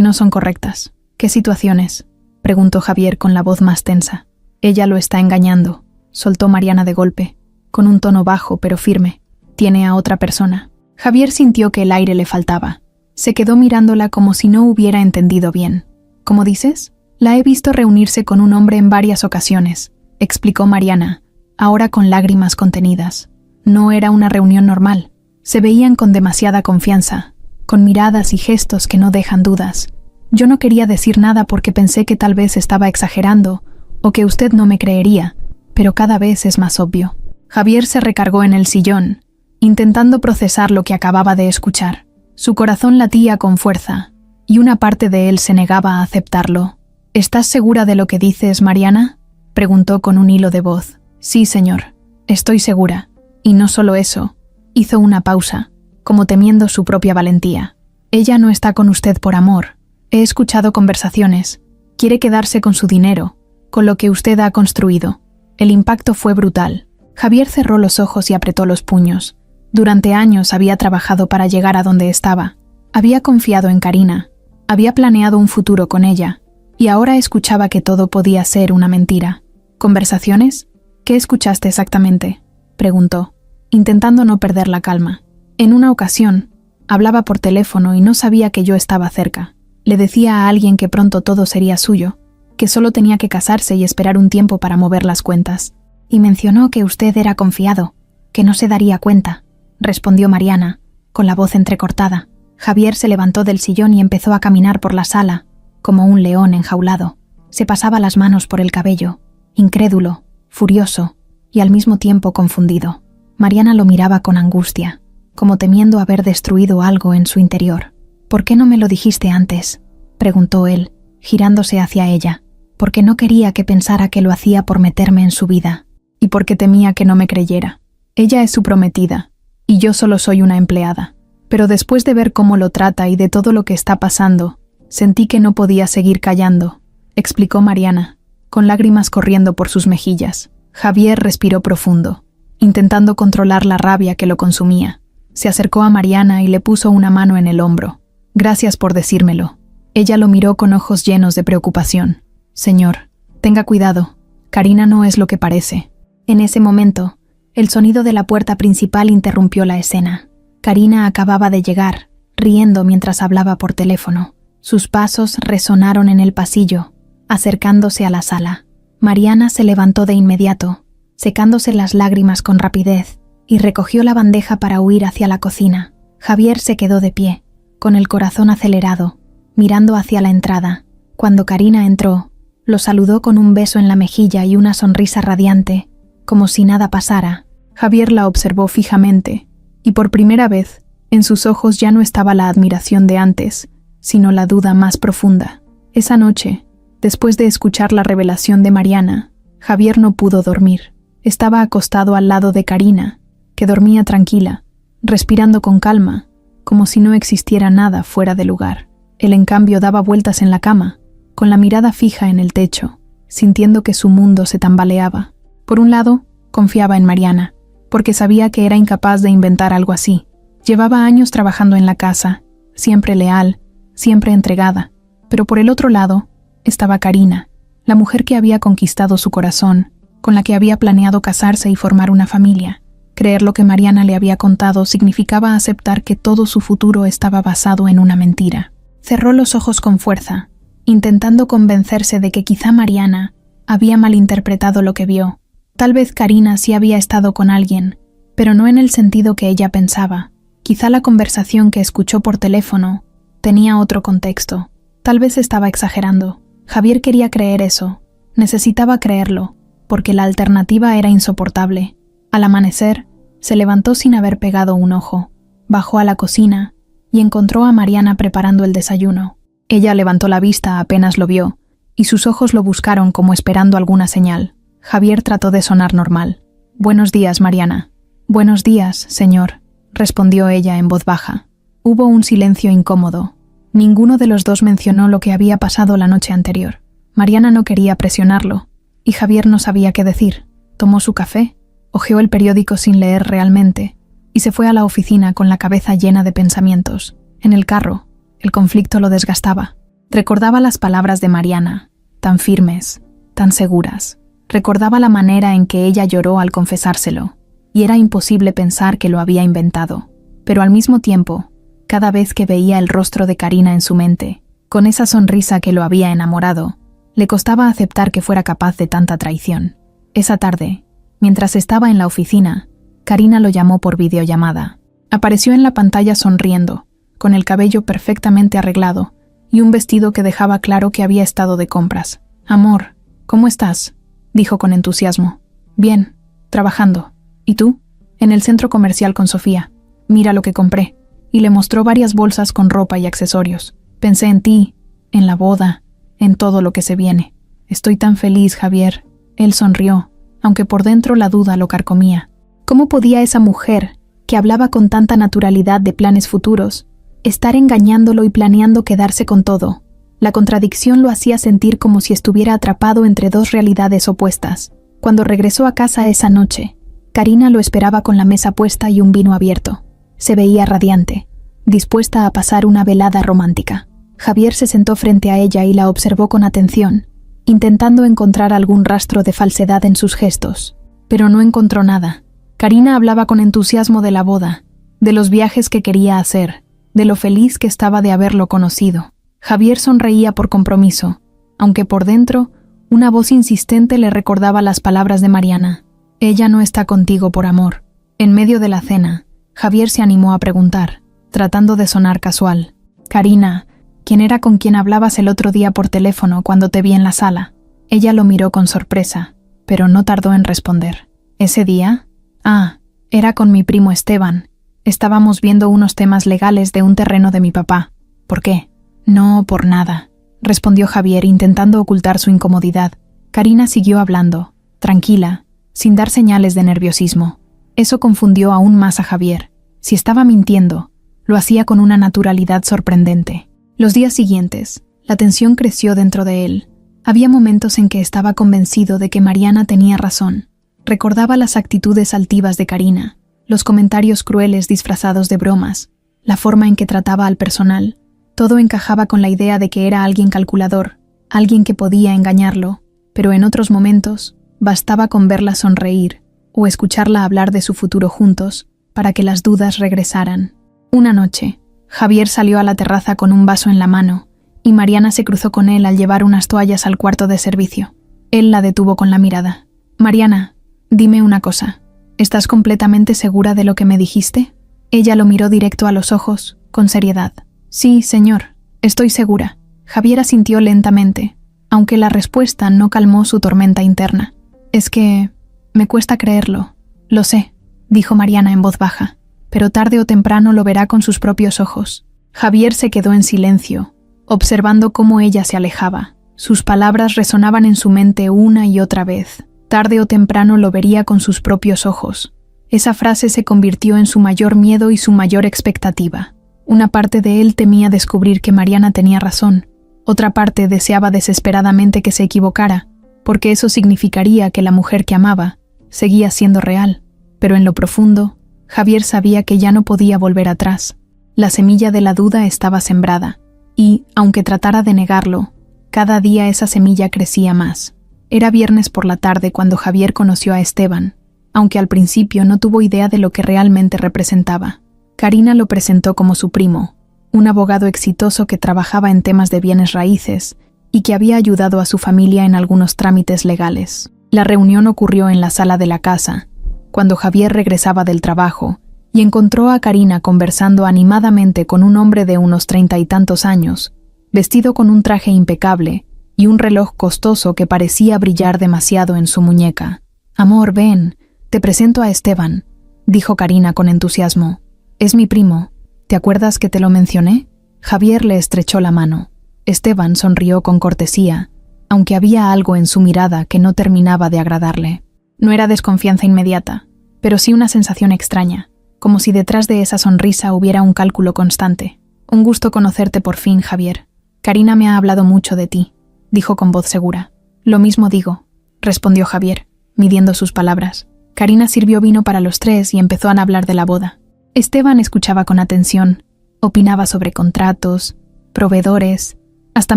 no son correctas». «¿Qué situaciones?», preguntó Javier con la voz más tensa. «Ella lo está engañando», soltó Mariana de golpe, con un tono bajo pero firme. «Tiene a otra persona». Javier sintió que el aire le faltaba. Se quedó mirándola como si no hubiera entendido bien. «¿Cómo dices?» «La he visto reunirse con un hombre en varias ocasiones», explicó Mariana, ahora con lágrimas contenidas. No era una reunión normal. Se veían con demasiada confianza, con miradas y gestos que no dejan dudas. Yo no quería decir nada porque pensé que tal vez estaba exagerando o que usted no me creería, pero cada vez es más obvio». Javier se recargó en el sillón, intentando procesar lo que acababa de escuchar. Su corazón latía con fuerza, y una parte de él se negaba a aceptarlo. «¿Estás segura de lo que dices, Mariana?», preguntó con un hilo de voz. «Sí, señor, estoy segura». Y no solo eso, hizo una pausa, como temiendo su propia valentía. «Ella no está con usted por amor. He escuchado conversaciones. Quiere quedarse con su dinero, con lo que usted ha construido». El impacto fue brutal. Javier cerró los ojos y apretó los puños. Durante años había trabajado para llegar a donde estaba. Había confiado en Karina. Había planeado un futuro con ella. Y ahora escuchaba que todo podía ser una mentira. ¿Conversaciones? ¿Qué escuchaste exactamente?, preguntó, intentando no perder la calma. En una ocasión, hablaba por teléfono y no sabía que yo estaba cerca. Le decía a alguien que pronto todo sería suyo, que solo tenía que casarse y esperar un tiempo para mover las cuentas. Y mencionó que usted era confiado, que no se daría cuenta, respondió Mariana, con la voz entrecortada. Javier se levantó del sillón y empezó a caminar por la sala, como un león enjaulado. Se pasaba las manos por el cabello, incrédulo, furioso y al mismo tiempo confundido. Mariana lo miraba con angustia, como temiendo haber destruido algo en su interior. «¿Por qué no me lo dijiste antes?», preguntó él, girándose hacia ella. «Porque no quería que pensara que lo hacía por meterme en su vida, y porque temía que no me creyera. Ella es su prometida, y yo solo soy una empleada. Pero después de ver cómo lo trata y de todo lo que está pasando, sentí que no podía seguir callando», explicó Mariana, con lágrimas corriendo por sus mejillas. Javier respiró profundo, intentando controlar la rabia que lo consumía. Se acercó a Mariana y le puso una mano en el hombro. «Gracias por decírmelo». Ella lo miró con ojos llenos de preocupación. «Señor, tenga cuidado. Karina no es lo que parece». En ese momento, el sonido de la puerta principal interrumpió la escena. Karina acababa de llegar, riendo mientras hablaba por teléfono. Sus pasos resonaron en el pasillo, acercándose a la sala. Mariana se levantó de inmediato, secándose las lágrimas con rapidez, y recogió la bandeja para huir hacia la cocina. Javier se quedó de pie, con el corazón acelerado, mirando hacia la entrada. Cuando Karina entró, lo saludó con un beso en la mejilla y una sonrisa radiante, como si nada pasara. Javier la observó fijamente, y por primera vez, en sus ojos ya no estaba la admiración de antes, sino la duda más profunda. Esa noche, después de escuchar la revelación de Mariana, Javier no pudo dormir. Estaba acostado al lado de Karina, que dormía tranquila, respirando con calma, como si no existiera nada fuera de lugar. Él, en cambio, daba vueltas en la cama, con la mirada fija en el techo, sintiendo que su mundo se tambaleaba. Por un lado, confiaba en Mariana, porque sabía que era incapaz de inventar algo así. Llevaba años trabajando en la casa, siempre leal, siempre entregada. Pero por el otro lado, estaba Karina, la mujer que había conquistado su corazón, con la que había planeado casarse y formar una familia. Creer lo que Mariana le había contado significaba aceptar que todo su futuro estaba basado en una mentira. Cerró los ojos con fuerza, intentando convencerse de que quizá Mariana había malinterpretado lo que vio. Tal vez Karina sí había estado con alguien, pero no en el sentido que ella pensaba. Quizá la conversación que escuchó por teléfono tenía otro contexto. Tal vez estaba exagerando. Javier quería creer eso. Necesitaba creerlo, porque la alternativa era insoportable. Al amanecer, se levantó sin haber pegado un ojo. Bajó a la cocina y encontró a Mariana preparando el desayuno. Ella levantó la vista apenas lo vio, y sus ojos lo buscaron como esperando alguna señal. Javier trató de sonar normal. «Buenos días, Mariana». «Buenos días, señor», respondió ella en voz baja. Hubo un silencio incómodo. Ninguno de los dos mencionó lo que había pasado la noche anterior. Mariana no quería presionarlo, y Javier no sabía qué decir. Tomó su café, hojeó el periódico sin leer realmente, y se fue a la oficina con la cabeza llena de pensamientos. En el carro, el conflicto lo desgastaba. Recordaba las palabras de Mariana, tan firmes, tan seguras. Recordaba la manera en que ella lloró al confesárselo, y era imposible pensar que lo había inventado. Pero al mismo tiempo, cada vez que veía el rostro de Karina en su mente, con esa sonrisa que lo había enamorado, le costaba aceptar que fuera capaz de tanta traición. Esa tarde, mientras estaba en la oficina, Karina lo llamó por videollamada. Apareció en la pantalla sonriendo, con el cabello perfectamente arreglado y un vestido que dejaba claro que había estado de compras. «Amor, ¿cómo estás?», dijo con entusiasmo. «Bien, trabajando. ¿Y tú?». «En el centro comercial con Sofía. Mira lo que compré». Y le mostró varias bolsas con ropa y accesorios. «Pensé en ti, en la boda, en todo lo que se viene. Estoy tan feliz, Javier». Él sonrió, aunque por dentro la duda lo carcomía. ¿Cómo podía esa mujer, que hablaba con tanta naturalidad de planes futuros, estar engañándolo y planeando quedarse con todo? La contradicción lo hacía sentir como si estuviera atrapado entre dos realidades opuestas. Cuando regresó a casa esa noche, Karina lo esperaba con la mesa puesta y un vino abierto. Se veía radiante, dispuesta a pasar una velada romántica. Javier se sentó frente a ella y la observó con atención, intentando encontrar algún rastro de falsedad en sus gestos. Pero no encontró nada. Karina hablaba con entusiasmo de la boda, de los viajes que quería hacer, de lo feliz que estaba de haberlo conocido. Javier sonreía por compromiso, aunque por dentro, una voz insistente le recordaba las palabras de Mariana. Ella no está contigo por amor. En medio de la cena, Javier se animó a preguntar, tratando de sonar casual. Karina, ¿quién era con quien hablabas el otro día por teléfono cuando te vi en la sala? Ella lo miró con sorpresa, pero no tardó en responder. ¿Ese día? Ah, era con mi primo Esteban. Estábamos viendo unos temas legales de un terreno de mi papá. ¿Por qué? No, por nada, respondió Javier intentando ocultar su incomodidad. Karina siguió hablando, tranquila, sin dar señales de nerviosismo. Eso confundió aún más a Javier. Si estaba mintiendo, lo hacía con una naturalidad sorprendente. Los días siguientes, la tensión creció dentro de él. Había momentos en que estaba convencido de que Mariana tenía razón. Recordaba las actitudes altivas de Karina, los comentarios crueles disfrazados de bromas, la forma en que trataba al personal. Todo encajaba con la idea de que era alguien calculador, alguien que podía engañarlo, pero en otros momentos bastaba con verla sonreír o escucharla hablar de su futuro juntos para que las dudas regresaran. Una noche, Javier salió a la terraza con un vaso en la mano y Mariana se cruzó con él al llevar unas toallas al cuarto de servicio. Él la detuvo con la mirada. «Mariana, dime una cosa. ¿Estás completamente segura de lo que me dijiste?» Ella lo miró directo a los ojos, con seriedad. «Sí, señor, estoy segura». Javier asintió lentamente, aunque la respuesta no calmó su tormenta interna. «Es que me cuesta creerlo. Lo sé», dijo Mariana en voz baja, «pero tarde o temprano lo verá con sus propios ojos». Javier se quedó en silencio, observando cómo ella se alejaba. Sus palabras resonaban en su mente una y otra vez. Tarde o temprano lo vería con sus propios ojos. Esa frase se convirtió en su mayor miedo y su mayor expectativa. Una parte de él temía descubrir que Mariana tenía razón. Otra parte deseaba desesperadamente que se equivocara, porque eso significaría que la mujer que amaba seguía siendo real. Pero en lo profundo, Javier sabía que ya no podía volver atrás. La semilla de la duda estaba sembrada, y, aunque tratara de negarlo, cada día esa semilla crecía más. Era viernes por la tarde cuando Javier conoció a Esteban, aunque al principio no tuvo idea de lo que realmente representaba. Karina lo presentó como su primo, un abogado exitoso que trabajaba en temas de bienes raíces y que había ayudado a su familia en algunos trámites legales. La reunión ocurrió en la sala de la casa, cuando Javier regresaba del trabajo, y encontró a Karina conversando animadamente con un hombre de unos 30 y tantos años, vestido con un traje impecable y un reloj costoso que parecía brillar demasiado en su muñeca. «Amor, ven, te presento a Esteban», dijo Karina con entusiasmo. «Es mi primo. ¿Te acuerdas que te lo mencioné?» Javier le estrechó la mano. Esteban sonrió con cortesía, aunque había algo en su mirada que no terminaba de agradarle. No era desconfianza inmediata, pero sí una sensación extraña, como si detrás de esa sonrisa hubiera un cálculo constante. «Un gusto conocerte por fin, Javier. Karina me ha hablado mucho de ti», dijo con voz segura. «Lo mismo digo», respondió Javier, midiendo sus palabras. Karina sirvió vino para los tres y empezó a hablar de la boda. Esteban escuchaba con atención, opinaba sobre contratos, proveedores, hasta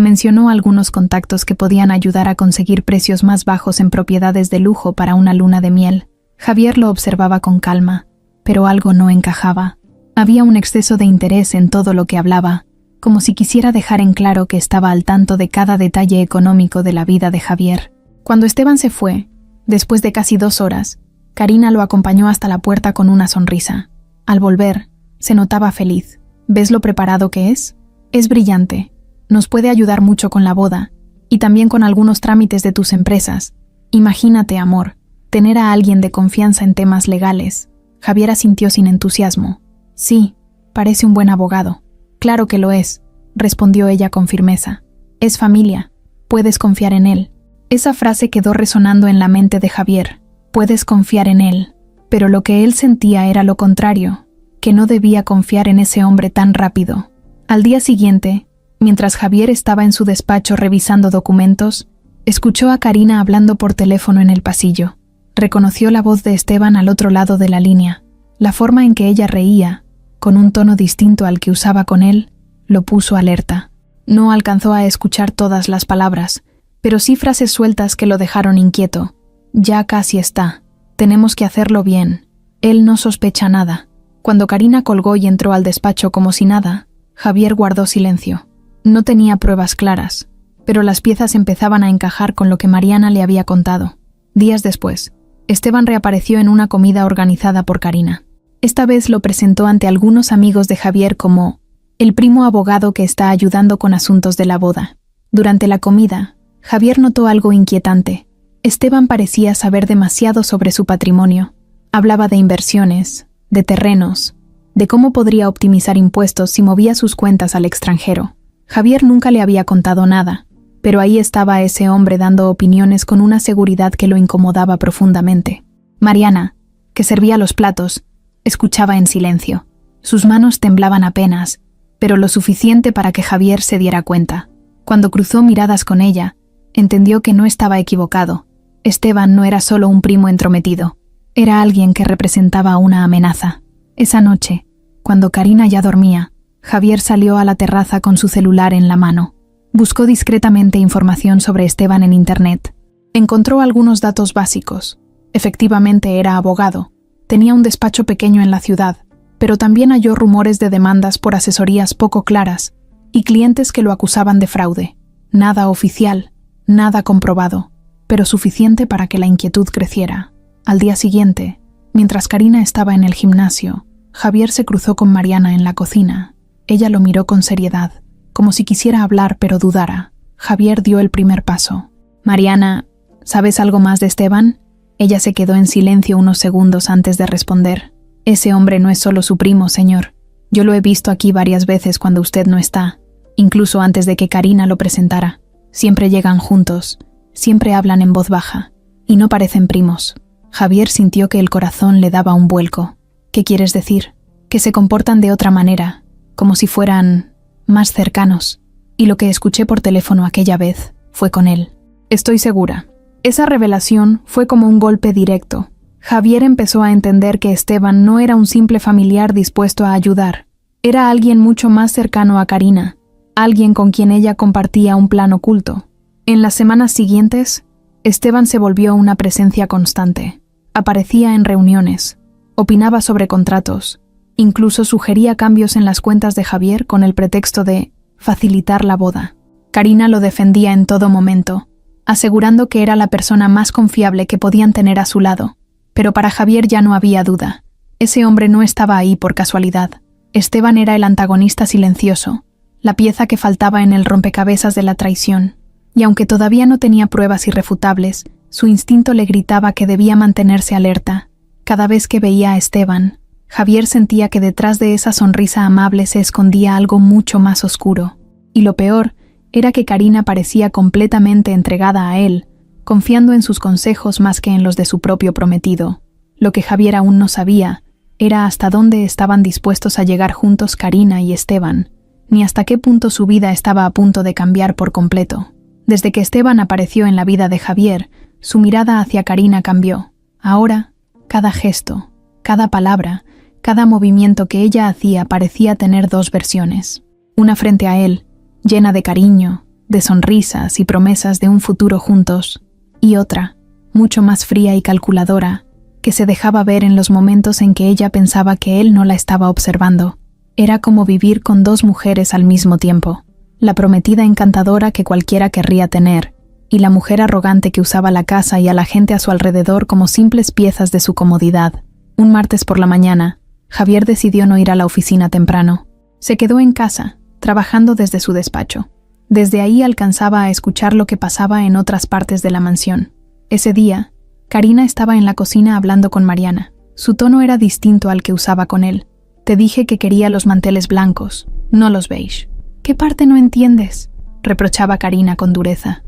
mencionó algunos contactos que podían ayudar a conseguir precios más bajos en propiedades de lujo para una luna de miel. Javier lo observaba con calma, pero algo no encajaba. Había un exceso de interés en todo lo que hablaba, como si quisiera dejar en claro que estaba al tanto de cada detalle económico de la vida de Javier. Cuando Esteban se fue, después de casi 2 horas, Karina lo acompañó hasta la puerta con una sonrisa. Al volver, se notaba feliz. ¿Ves lo preparado que es? Es brillante. Nos puede ayudar mucho con la boda, y también con algunos trámites de tus empresas. Imagínate, amor, tener a alguien de confianza en temas legales. Javier asintió sin entusiasmo. Sí, parece un buen abogado. Claro que lo es, respondió ella con firmeza. Es familia. Puedes confiar en él. Esa frase quedó resonando en la mente de Javier. Puedes confiar en él. Pero lo que él sentía era lo contrario, que no debía confiar en ese hombre tan rápido. Al día siguiente, mientras Javier estaba en su despacho revisando documentos, escuchó a Karina hablando por teléfono en el pasillo. Reconoció la voz de Esteban al otro lado de la línea. La forma en que ella reía, con un tono distinto al que usaba con él, lo puso alerta. No alcanzó a escuchar todas las palabras, pero sí frases sueltas que lo dejaron inquieto. Ya casi está. Tenemos que hacerlo bien. Él no sospecha nada. Cuando Karina colgó y entró al despacho como si nada, Javier guardó silencio. No tenía pruebas claras, pero las piezas empezaban a encajar con lo que Mariana le había contado. Días después, Esteban reapareció en una comida organizada por Karina. Esta vez lo presentó ante algunos amigos de Javier como el primo abogado que está ayudando con asuntos de la boda. Durante la comida, Javier notó algo inquietante. Esteban parecía saber demasiado sobre su patrimonio. Hablaba de inversiones, de terrenos, de cómo podría optimizar impuestos si movía sus cuentas al extranjero. Javier nunca le había contado nada, pero ahí estaba ese hombre dando opiniones con una seguridad que lo incomodaba profundamente. Mariana, que servía los platos, escuchaba en silencio. Sus manos temblaban apenas, pero lo suficiente para que Javier se diera cuenta. Cuando cruzó miradas con ella, entendió que no estaba equivocado. Esteban no era solo un primo entrometido, era alguien que representaba una amenaza. Esa noche, cuando Karina ya dormía, Javier salió a la terraza con su celular en la mano. Buscó discretamente información sobre Esteban en Internet. Encontró algunos datos básicos. Efectivamente era abogado. Tenía un despacho pequeño en la ciudad, pero también halló rumores de demandas por asesorías poco claras y clientes que lo acusaban de fraude. Nada oficial, nada comprobado, pero suficiente para que la inquietud creciera. Al día siguiente, mientras Karina estaba en el gimnasio, Javier se cruzó con Mariana en la cocina. Ella lo miró con seriedad, como si quisiera hablar pero dudara. Javier dio el primer paso. «Mariana, ¿sabes algo más de Esteban?» Ella se quedó en silencio unos segundos antes de responder. «Ese hombre no es solo su primo, señor. Yo lo he visto aquí varias veces cuando usted no está, incluso antes de que Karina lo presentara. Siempre llegan juntos, siempre hablan en voz baja, y no parecen primos». Javier sintió que el corazón le daba un vuelco. «¿Qué quieres decir?» «Que se comportan de otra manera, como si fueran más cercanos. Y lo que escuché por teléfono aquella vez fue con él». «Estoy segura». Esa revelación fue como un golpe directo. Javier empezó a entender que Esteban no era un simple familiar dispuesto a ayudar. Era alguien mucho más cercano a Karina, alguien con quien ella compartía un plan oculto. En las semanas siguientes, Esteban se volvió una presencia constante. Aparecía en reuniones, opinaba sobre contratos, incluso sugería cambios en las cuentas de Javier con el pretexto de facilitar la boda. Karina lo defendía en todo momento, asegurando que era la persona más confiable que podían tener a su lado. Pero para Javier ya no había duda. Ese hombre no estaba ahí por casualidad. Esteban era el antagonista silencioso, la pieza que faltaba en el rompecabezas de la traición. Y aunque todavía no tenía pruebas irrefutables, su instinto le gritaba que debía mantenerse alerta. Cada vez que veía a Esteban, Javier sentía que detrás de esa sonrisa amable se escondía algo mucho más oscuro. Y lo peor era que Karina parecía completamente entregada a él, confiando en sus consejos más que en los de su propio prometido. Lo que Javier aún no sabía era hasta dónde estaban dispuestos a llegar juntos Karina y Esteban, ni hasta qué punto su vida estaba a punto de cambiar por completo. Desde que Esteban apareció en la vida de Javier, su mirada hacia Karina cambió. Ahora, cada gesto, cada palabra, cada movimiento que ella hacía parecía tener dos versiones. Una frente a él, llena de cariño, de sonrisas y promesas de un futuro juntos, y otra, mucho más fría y calculadora, que se dejaba ver en los momentos en que ella pensaba que él no la estaba observando. Era como vivir con dos mujeres al mismo tiempo, la prometida encantadora que cualquiera querría tener, y la mujer arrogante que usaba la casa y a la gente a su alrededor como simples piezas de su comodidad. Un martes por la mañana, Javier decidió no ir a la oficina temprano. Se quedó en casa, trabajando desde su despacho. Desde ahí alcanzaba a escuchar lo que pasaba en otras partes de la mansión. Ese día, Karina estaba en la cocina hablando con Mariana. Su tono era distinto al que usaba con él. «Te dije que quería los manteles blancos, no los beige». «¿Qué parte no entiendes?», reprochaba Karina con dureza.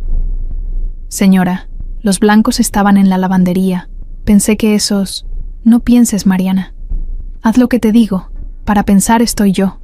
«Señora, los blancos estaban en la lavandería. Pensé que esos...». «No pienses, Mariana. Haz lo que te digo. Para pensar estoy yo».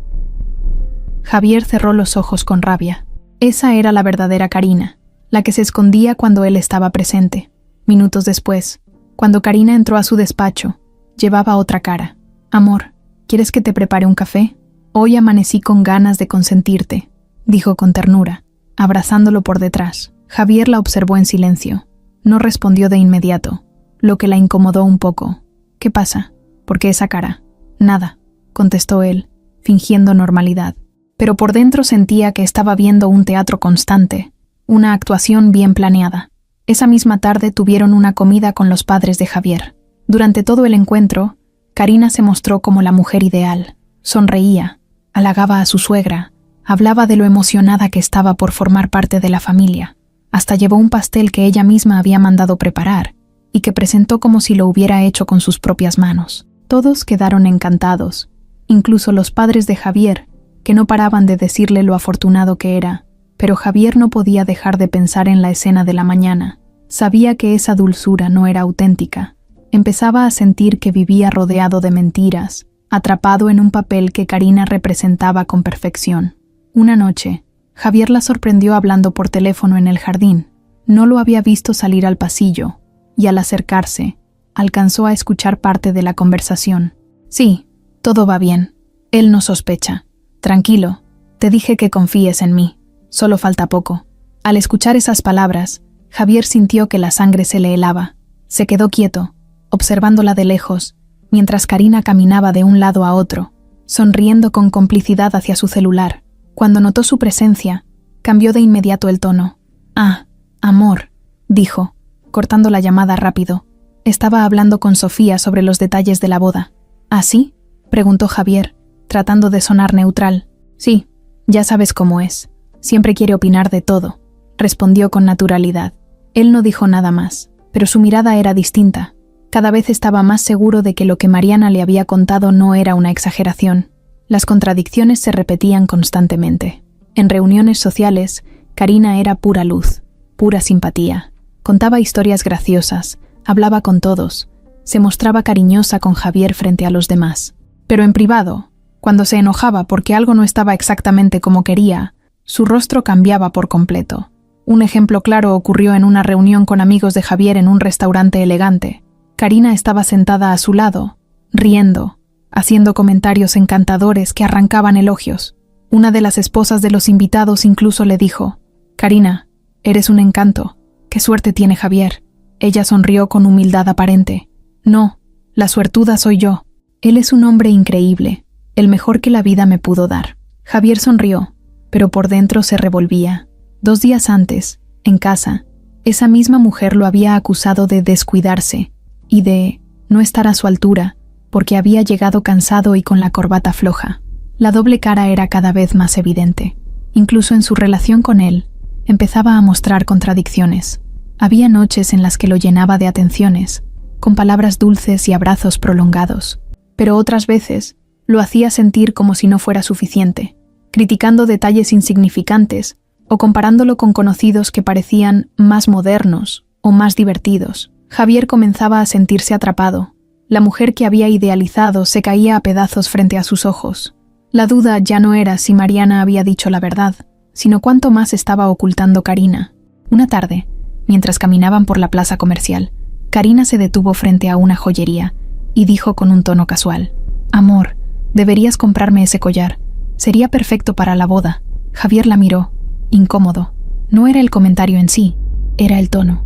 Javier cerró los ojos con rabia. Esa era la verdadera Karina, la que se escondía cuando él estaba presente. Minutos después, Cuando Karina entró a su despacho, llevaba otra cara. «Amor, ¿quieres que te prepare un café? Hoy amanecí con ganas de consentirte», dijo con ternura, abrazándolo por detrás. Javier la observó en silencio. No respondió de inmediato, lo que la incomodó un poco. «¿Qué pasa? ¿Por qué esa cara?» «Nada», contestó él, fingiendo normalidad. Pero por dentro sentía que estaba viendo un teatro constante, una actuación bien planeada. Esa misma tarde tuvieron una comida con los padres de Javier. Durante todo el encuentro, Karina se mostró como la mujer ideal. Sonreía, halagaba a su suegra, hablaba de lo emocionada que estaba por formar parte de la familia. Hasta llevó un pastel que ella misma había mandado preparar y que presentó como si lo hubiera hecho con sus propias manos. Todos quedaron encantados, incluso los padres de Javier, que no paraban de decirle lo afortunado que era. Pero Javier no podía dejar de pensar en la escena de la mañana. Sabía que esa dulzura no era auténtica. Empezaba a sentir que vivía rodeado de mentiras, atrapado en un papel que Karina representaba con perfección. Una noche, Javier la sorprendió hablando por teléfono en el jardín. No lo había visto salir al pasillo, y al acercarse, alcanzó a escuchar parte de la conversación. «Sí, todo va bien. Él no sospecha. Tranquilo, te dije que confíes en mí. Solo falta poco». Al escuchar esas palabras, Javier sintió que la sangre se le helaba. Se quedó quieto, observándola de lejos, mientras Karina caminaba de un lado a otro, sonriendo con complicidad hacia su celular. Cuando notó su presencia, cambió de inmediato el tono. «Ah, amor», dijo, cortando la llamada rápido. Estaba hablando con Sofía sobre los detalles de la boda. «¿Ah, sí?», preguntó Javier, tratando de sonar neutral. «Sí, ya sabes cómo es. Siempre quiere opinar de todo», respondió con naturalidad. Él no dijo nada más, pero su mirada era distinta. Cada vez estaba más seguro de que lo que Mariana le había contado no era una exageración. Las contradicciones se repetían constantemente. En reuniones sociales, Karina era pura luz, pura simpatía. Contaba historias graciosas, hablaba con todos, se mostraba cariñosa con Javier frente a los demás. Pero en privado, cuando se enojaba porque algo no estaba exactamente como quería, su rostro cambiaba por completo. Un ejemplo claro ocurrió en una reunión con amigos de Javier en un restaurante elegante. Karina estaba sentada a su lado, riendo, haciendo comentarios encantadores que arrancaban elogios. Una de las esposas de los invitados incluso le dijo: «Karina, eres un encanto. Qué suerte tiene Javier». Ella sonrió con humildad aparente. «No, la suertuda soy yo. Él es un hombre increíble, el mejor que la vida me pudo dar». Javier sonrió, pero por dentro se revolvía. 2 días antes, en casa, esa misma mujer lo había acusado de descuidarse y de no estar a su altura, porque había llegado cansado y con la corbata floja. La doble cara era cada vez más evidente. Incluso en su relación con él, empezaba a mostrar contradicciones. Había noches en las que lo llenaba de atenciones, con palabras dulces y abrazos prolongados, pero otras veces lo hacía sentir como si no fuera suficiente, criticando detalles insignificantes o comparándolo con conocidos que parecían más modernos o más divertidos. Javier comenzaba a sentirse atrapado. La mujer que había idealizado se caía a pedazos frente a sus ojos. La duda ya no era si Mariana había dicho la verdad, sino cuánto más estaba ocultando Karina. Una tarde, mientras caminaban por la plaza comercial, Karina se detuvo frente a una joyería y dijo con un tono casual: «Amor, deberías comprarme ese collar. Sería perfecto para la boda». Javier la miró, incómodo. No era el comentario en sí, era el tono.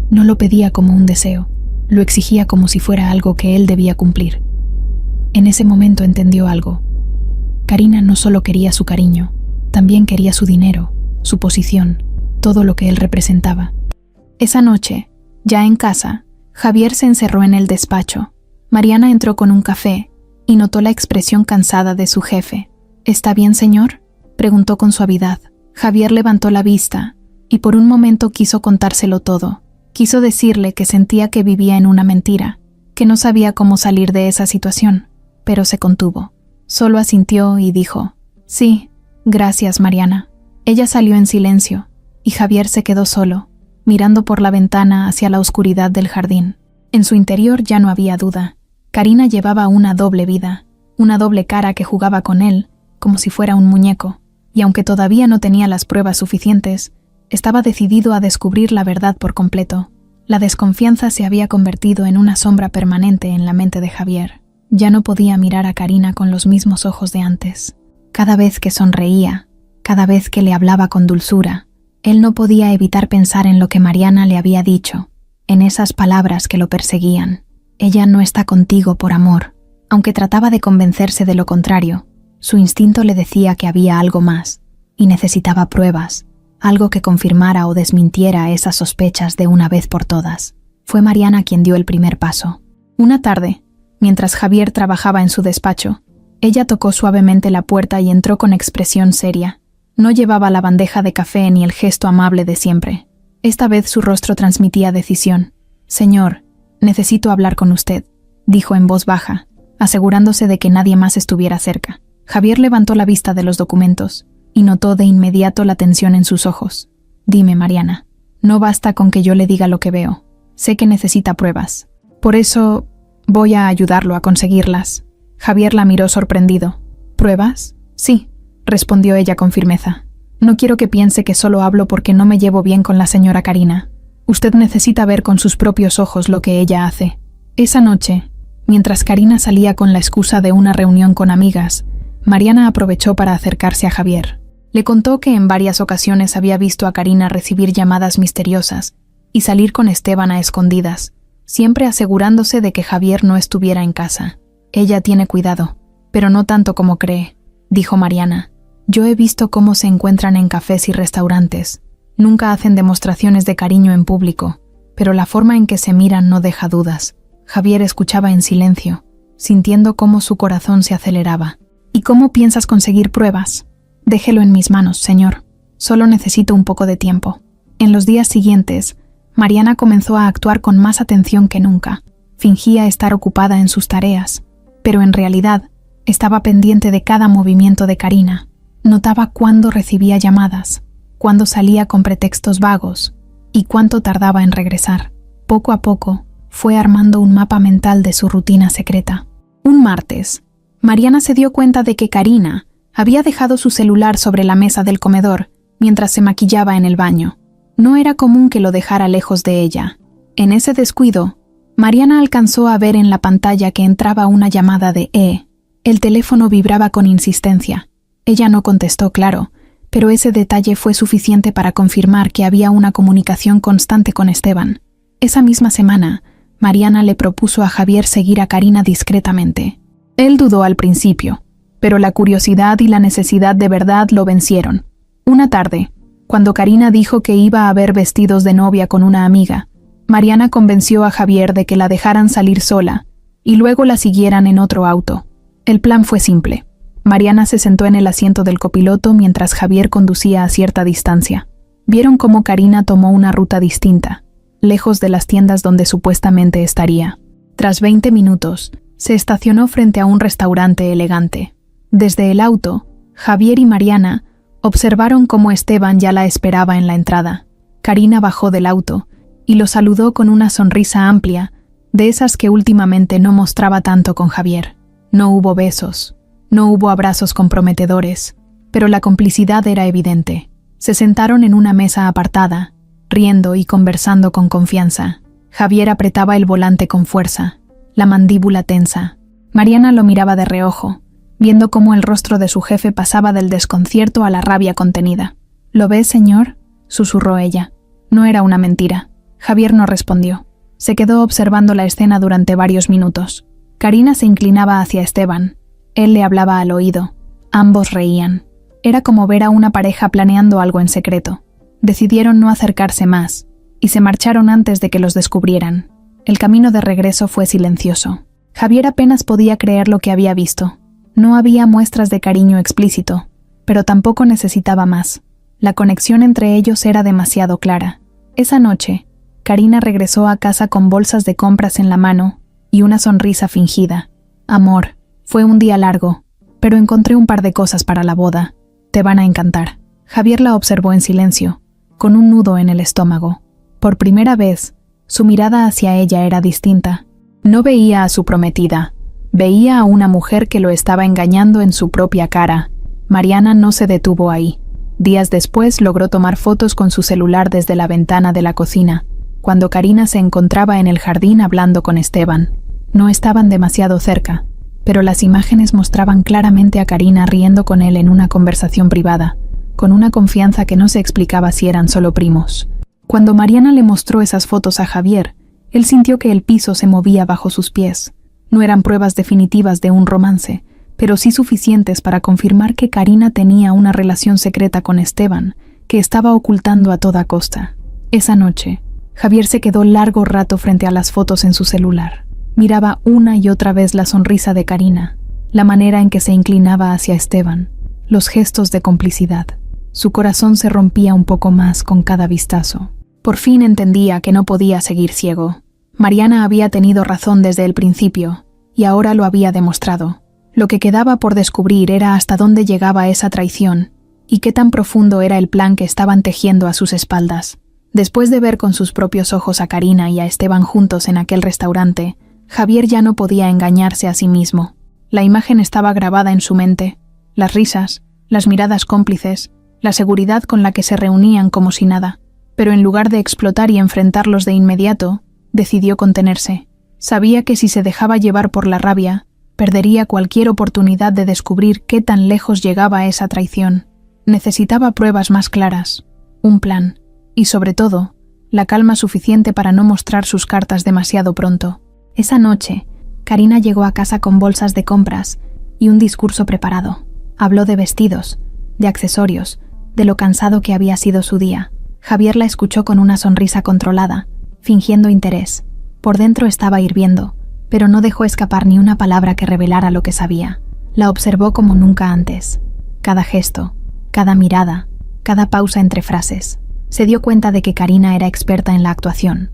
No lo pedía como un deseo, lo exigía como si fuera algo que él debía cumplir. En ese momento entendió algo. Karina no solo quería su cariño, también quería su dinero, su posición, todo lo que él representaba. Esa noche, ya en casa, Javier se encerró en el despacho. Mariana entró con un café y notó la expresión cansada de su jefe. «¿Está bien, señor?», preguntó con suavidad. Javier levantó la vista y por un momento quiso contárselo todo. Quiso decirle que sentía que vivía en una mentira, que no sabía cómo salir de esa situación, pero se contuvo. Solo asintió y dijo: «Sí, gracias, Mariana». Ella salió en silencio y Javier se quedó solo, mirando por la ventana hacia la oscuridad del jardín. En su interior ya no había duda. Karina llevaba una doble vida, una doble cara que jugaba con él, como si fuera un muñeco, y aunque todavía no tenía las pruebas suficientes, estaba decidido a descubrir la verdad por completo. La desconfianza se había convertido en una sombra permanente en la mente de Javier. Ya no podía mirar a Karina con los mismos ojos de antes. Cada vez que sonreía, cada vez que le hablaba con dulzura, él no podía evitar pensar en lo que Mariana le había dicho, en esas palabras que lo perseguían. Ella no está contigo por amor. Aunque trataba de convencerse de lo contrario, su instinto le decía que había algo más, y necesitaba pruebas, algo que confirmara o desmintiera esas sospechas de una vez por todas. Fue Mariana quien dio el primer paso. Una tarde, mientras Javier trabajaba en su despacho, ella tocó suavemente la puerta y entró con expresión seria. No llevaba la bandeja de café ni el gesto amable de siempre. Esta vez su rostro transmitía decisión. «Señor, necesito hablar con usted», dijo en voz baja, asegurándose de que nadie más estuviera cerca. Javier levantó la vista de los documentos y notó de inmediato la tensión en sus ojos. «Dime, Mariana, no basta con que yo le diga lo que veo. Sé que necesita pruebas. Por eso voy a ayudarlo a conseguirlas». Javier la miró sorprendido. «¿Pruebas?» «Sí», respondió ella con firmeza. «No quiero que piense que solo hablo porque no me llevo bien con la señora Karina. Usted necesita ver con sus propios ojos lo que ella hace». Esa noche, mientras Karina salía con la excusa de una reunión con amigas, Mariana aprovechó para acercarse a Javier. Le contó que en varias ocasiones había visto a Karina recibir llamadas misteriosas y salir con Esteban a escondidas, siempre asegurándose de que Javier no estuviera en casa. «Ella tiene cuidado, pero no tanto como cree», dijo Mariana. «Yo he visto cómo se encuentran en cafés y restaurantes. Nunca hacen demostraciones de cariño en público, pero la forma en que se miran no deja dudas». Javier escuchaba en silencio, sintiendo cómo su corazón se aceleraba. «¿Y cómo piensas conseguir pruebas?» «Déjelo en mis manos, señor. Solo necesito un poco de tiempo». En los días siguientes, Mariana comenzó a actuar con más atención que nunca. Fingía estar ocupada en sus tareas, pero en realidad estaba pendiente de cada movimiento de Karina. Notaba cuándo recibía llamadas, cuándo salía con pretextos vagos y cuánto tardaba en regresar. Poco a poco, fue armando un mapa mental de su rutina secreta. Un martes, Mariana se dio cuenta de que Karina había dejado su celular sobre la mesa del comedor mientras se maquillaba en el baño. No era común que lo dejara lejos de ella. En ese descuido, Mariana alcanzó a ver en la pantalla que entraba una llamada de E. El teléfono vibraba con insistencia. Ella no contestó, claro, pero ese detalle fue suficiente para confirmar que había una comunicación constante con Esteban. Esa misma semana, Mariana le propuso a Javier seguir a Karina discretamente. Él dudó al principio, pero la curiosidad y la necesidad de verdad lo vencieron. Una tarde, cuando Karina dijo que iba a ver vestidos de novia con una amiga, Mariana convenció a Javier de que la dejaran salir sola y luego la siguieran en otro auto. El plan fue simple. Mariana se sentó en el asiento del copiloto mientras Javier conducía a cierta distancia. Vieron cómo Karina tomó una ruta distinta, lejos de las tiendas donde supuestamente estaría. Tras 20 minutos, se estacionó frente a un restaurante elegante. Desde el auto, Javier y Mariana observaron cómo Esteban ya la esperaba en la entrada. Karina bajó del auto y lo saludó con una sonrisa amplia, de esas que últimamente no mostraba tanto con Javier. No hubo besos, no hubo abrazos comprometedores, pero la complicidad era evidente. Se sentaron en una mesa apartada, riendo y conversando con confianza. Javier apretaba el volante con fuerza, la mandíbula tensa. Mariana lo miraba de reojo, viendo cómo el rostro de su jefe pasaba del desconcierto a la rabia contenida. «¿Lo ves, señor?», susurró ella. No era una mentira. Javier no respondió. Se quedó observando la escena durante varios minutos. Karina se inclinaba hacia Esteban. Él le hablaba al oído. Ambos reían. Era como ver a una pareja planeando algo en secreto. Decidieron no acercarse más, y se marcharon antes de que los descubrieran. El camino de regreso fue silencioso. Javier apenas podía creer lo que había visto. No había muestras de cariño explícito, pero tampoco necesitaba más. La conexión entre ellos era demasiado clara. Esa noche, Karina regresó a casa con bolsas de compras en la mano y una sonrisa fingida. «Amor, fue un día largo, pero encontré un par de cosas para la boda. Te van a encantar». Javier la observó en silencio, con un nudo en el estómago. Por primera vez, su mirada hacia ella era distinta. No veía a su prometida, veía a una mujer que lo estaba engañando en su propia cara. Mariana no se detuvo ahí. Días después logró tomar fotos con su celular desde la ventana de la cocina. cuando Karina se encontraba en el jardín hablando con Esteban. No estaban demasiado cerca, pero las imágenes mostraban claramente a Karina riendo con él en una conversación privada, con una confianza que no se explicaba si eran solo primos. Cuando Mariana le mostró esas fotos a Javier, él sintió que el piso se movía bajo sus pies. No eran pruebas definitivas de un romance, pero sí suficientes para confirmar que Karina tenía una relación secreta con Esteban, que estaba ocultando a toda costa. Esa noche, Javier se quedó largo rato frente a las fotos en su celular. Miraba una y otra vez la sonrisa de Karina, la manera en que se inclinaba hacia Esteban, los gestos de complicidad. Su corazón se rompía un poco más con cada vistazo. Por fin entendía que no podía seguir ciego. Mariana había tenido razón desde el principio, y ahora lo había demostrado. Lo que quedaba por descubrir era hasta dónde llegaba esa traición, y qué tan profundo era el plan que estaban tejiendo a sus espaldas. Después de ver con sus propios ojos a Karina y a Esteban juntos en aquel restaurante, Javier ya no podía engañarse a sí mismo. La imagen estaba grabada en su mente, las risas, las miradas cómplices, la seguridad con la que se reunían como si nada. Pero en lugar de explotar y enfrentarlos de inmediato, decidió contenerse. Sabía que si se dejaba llevar por la rabia, perdería cualquier oportunidad de descubrir qué tan lejos llegaba esa traición. Necesitaba pruebas más claras, un plan, y sobre todo, la calma suficiente para no mostrar sus cartas demasiado pronto. Esa noche, Karina llegó a casa con bolsas de compras y un discurso preparado. Habló de vestidos, de accesorios, de lo cansado que había sido su día. Javier la escuchó con una sonrisa controlada, fingiendo interés. Por dentro estaba hirviendo, pero no dejó escapar ni una palabra que revelara lo que sabía. La observó como nunca antes. Cada gesto, cada mirada, cada pausa entre frases. Se dio cuenta de que Karina era experta en la actuación.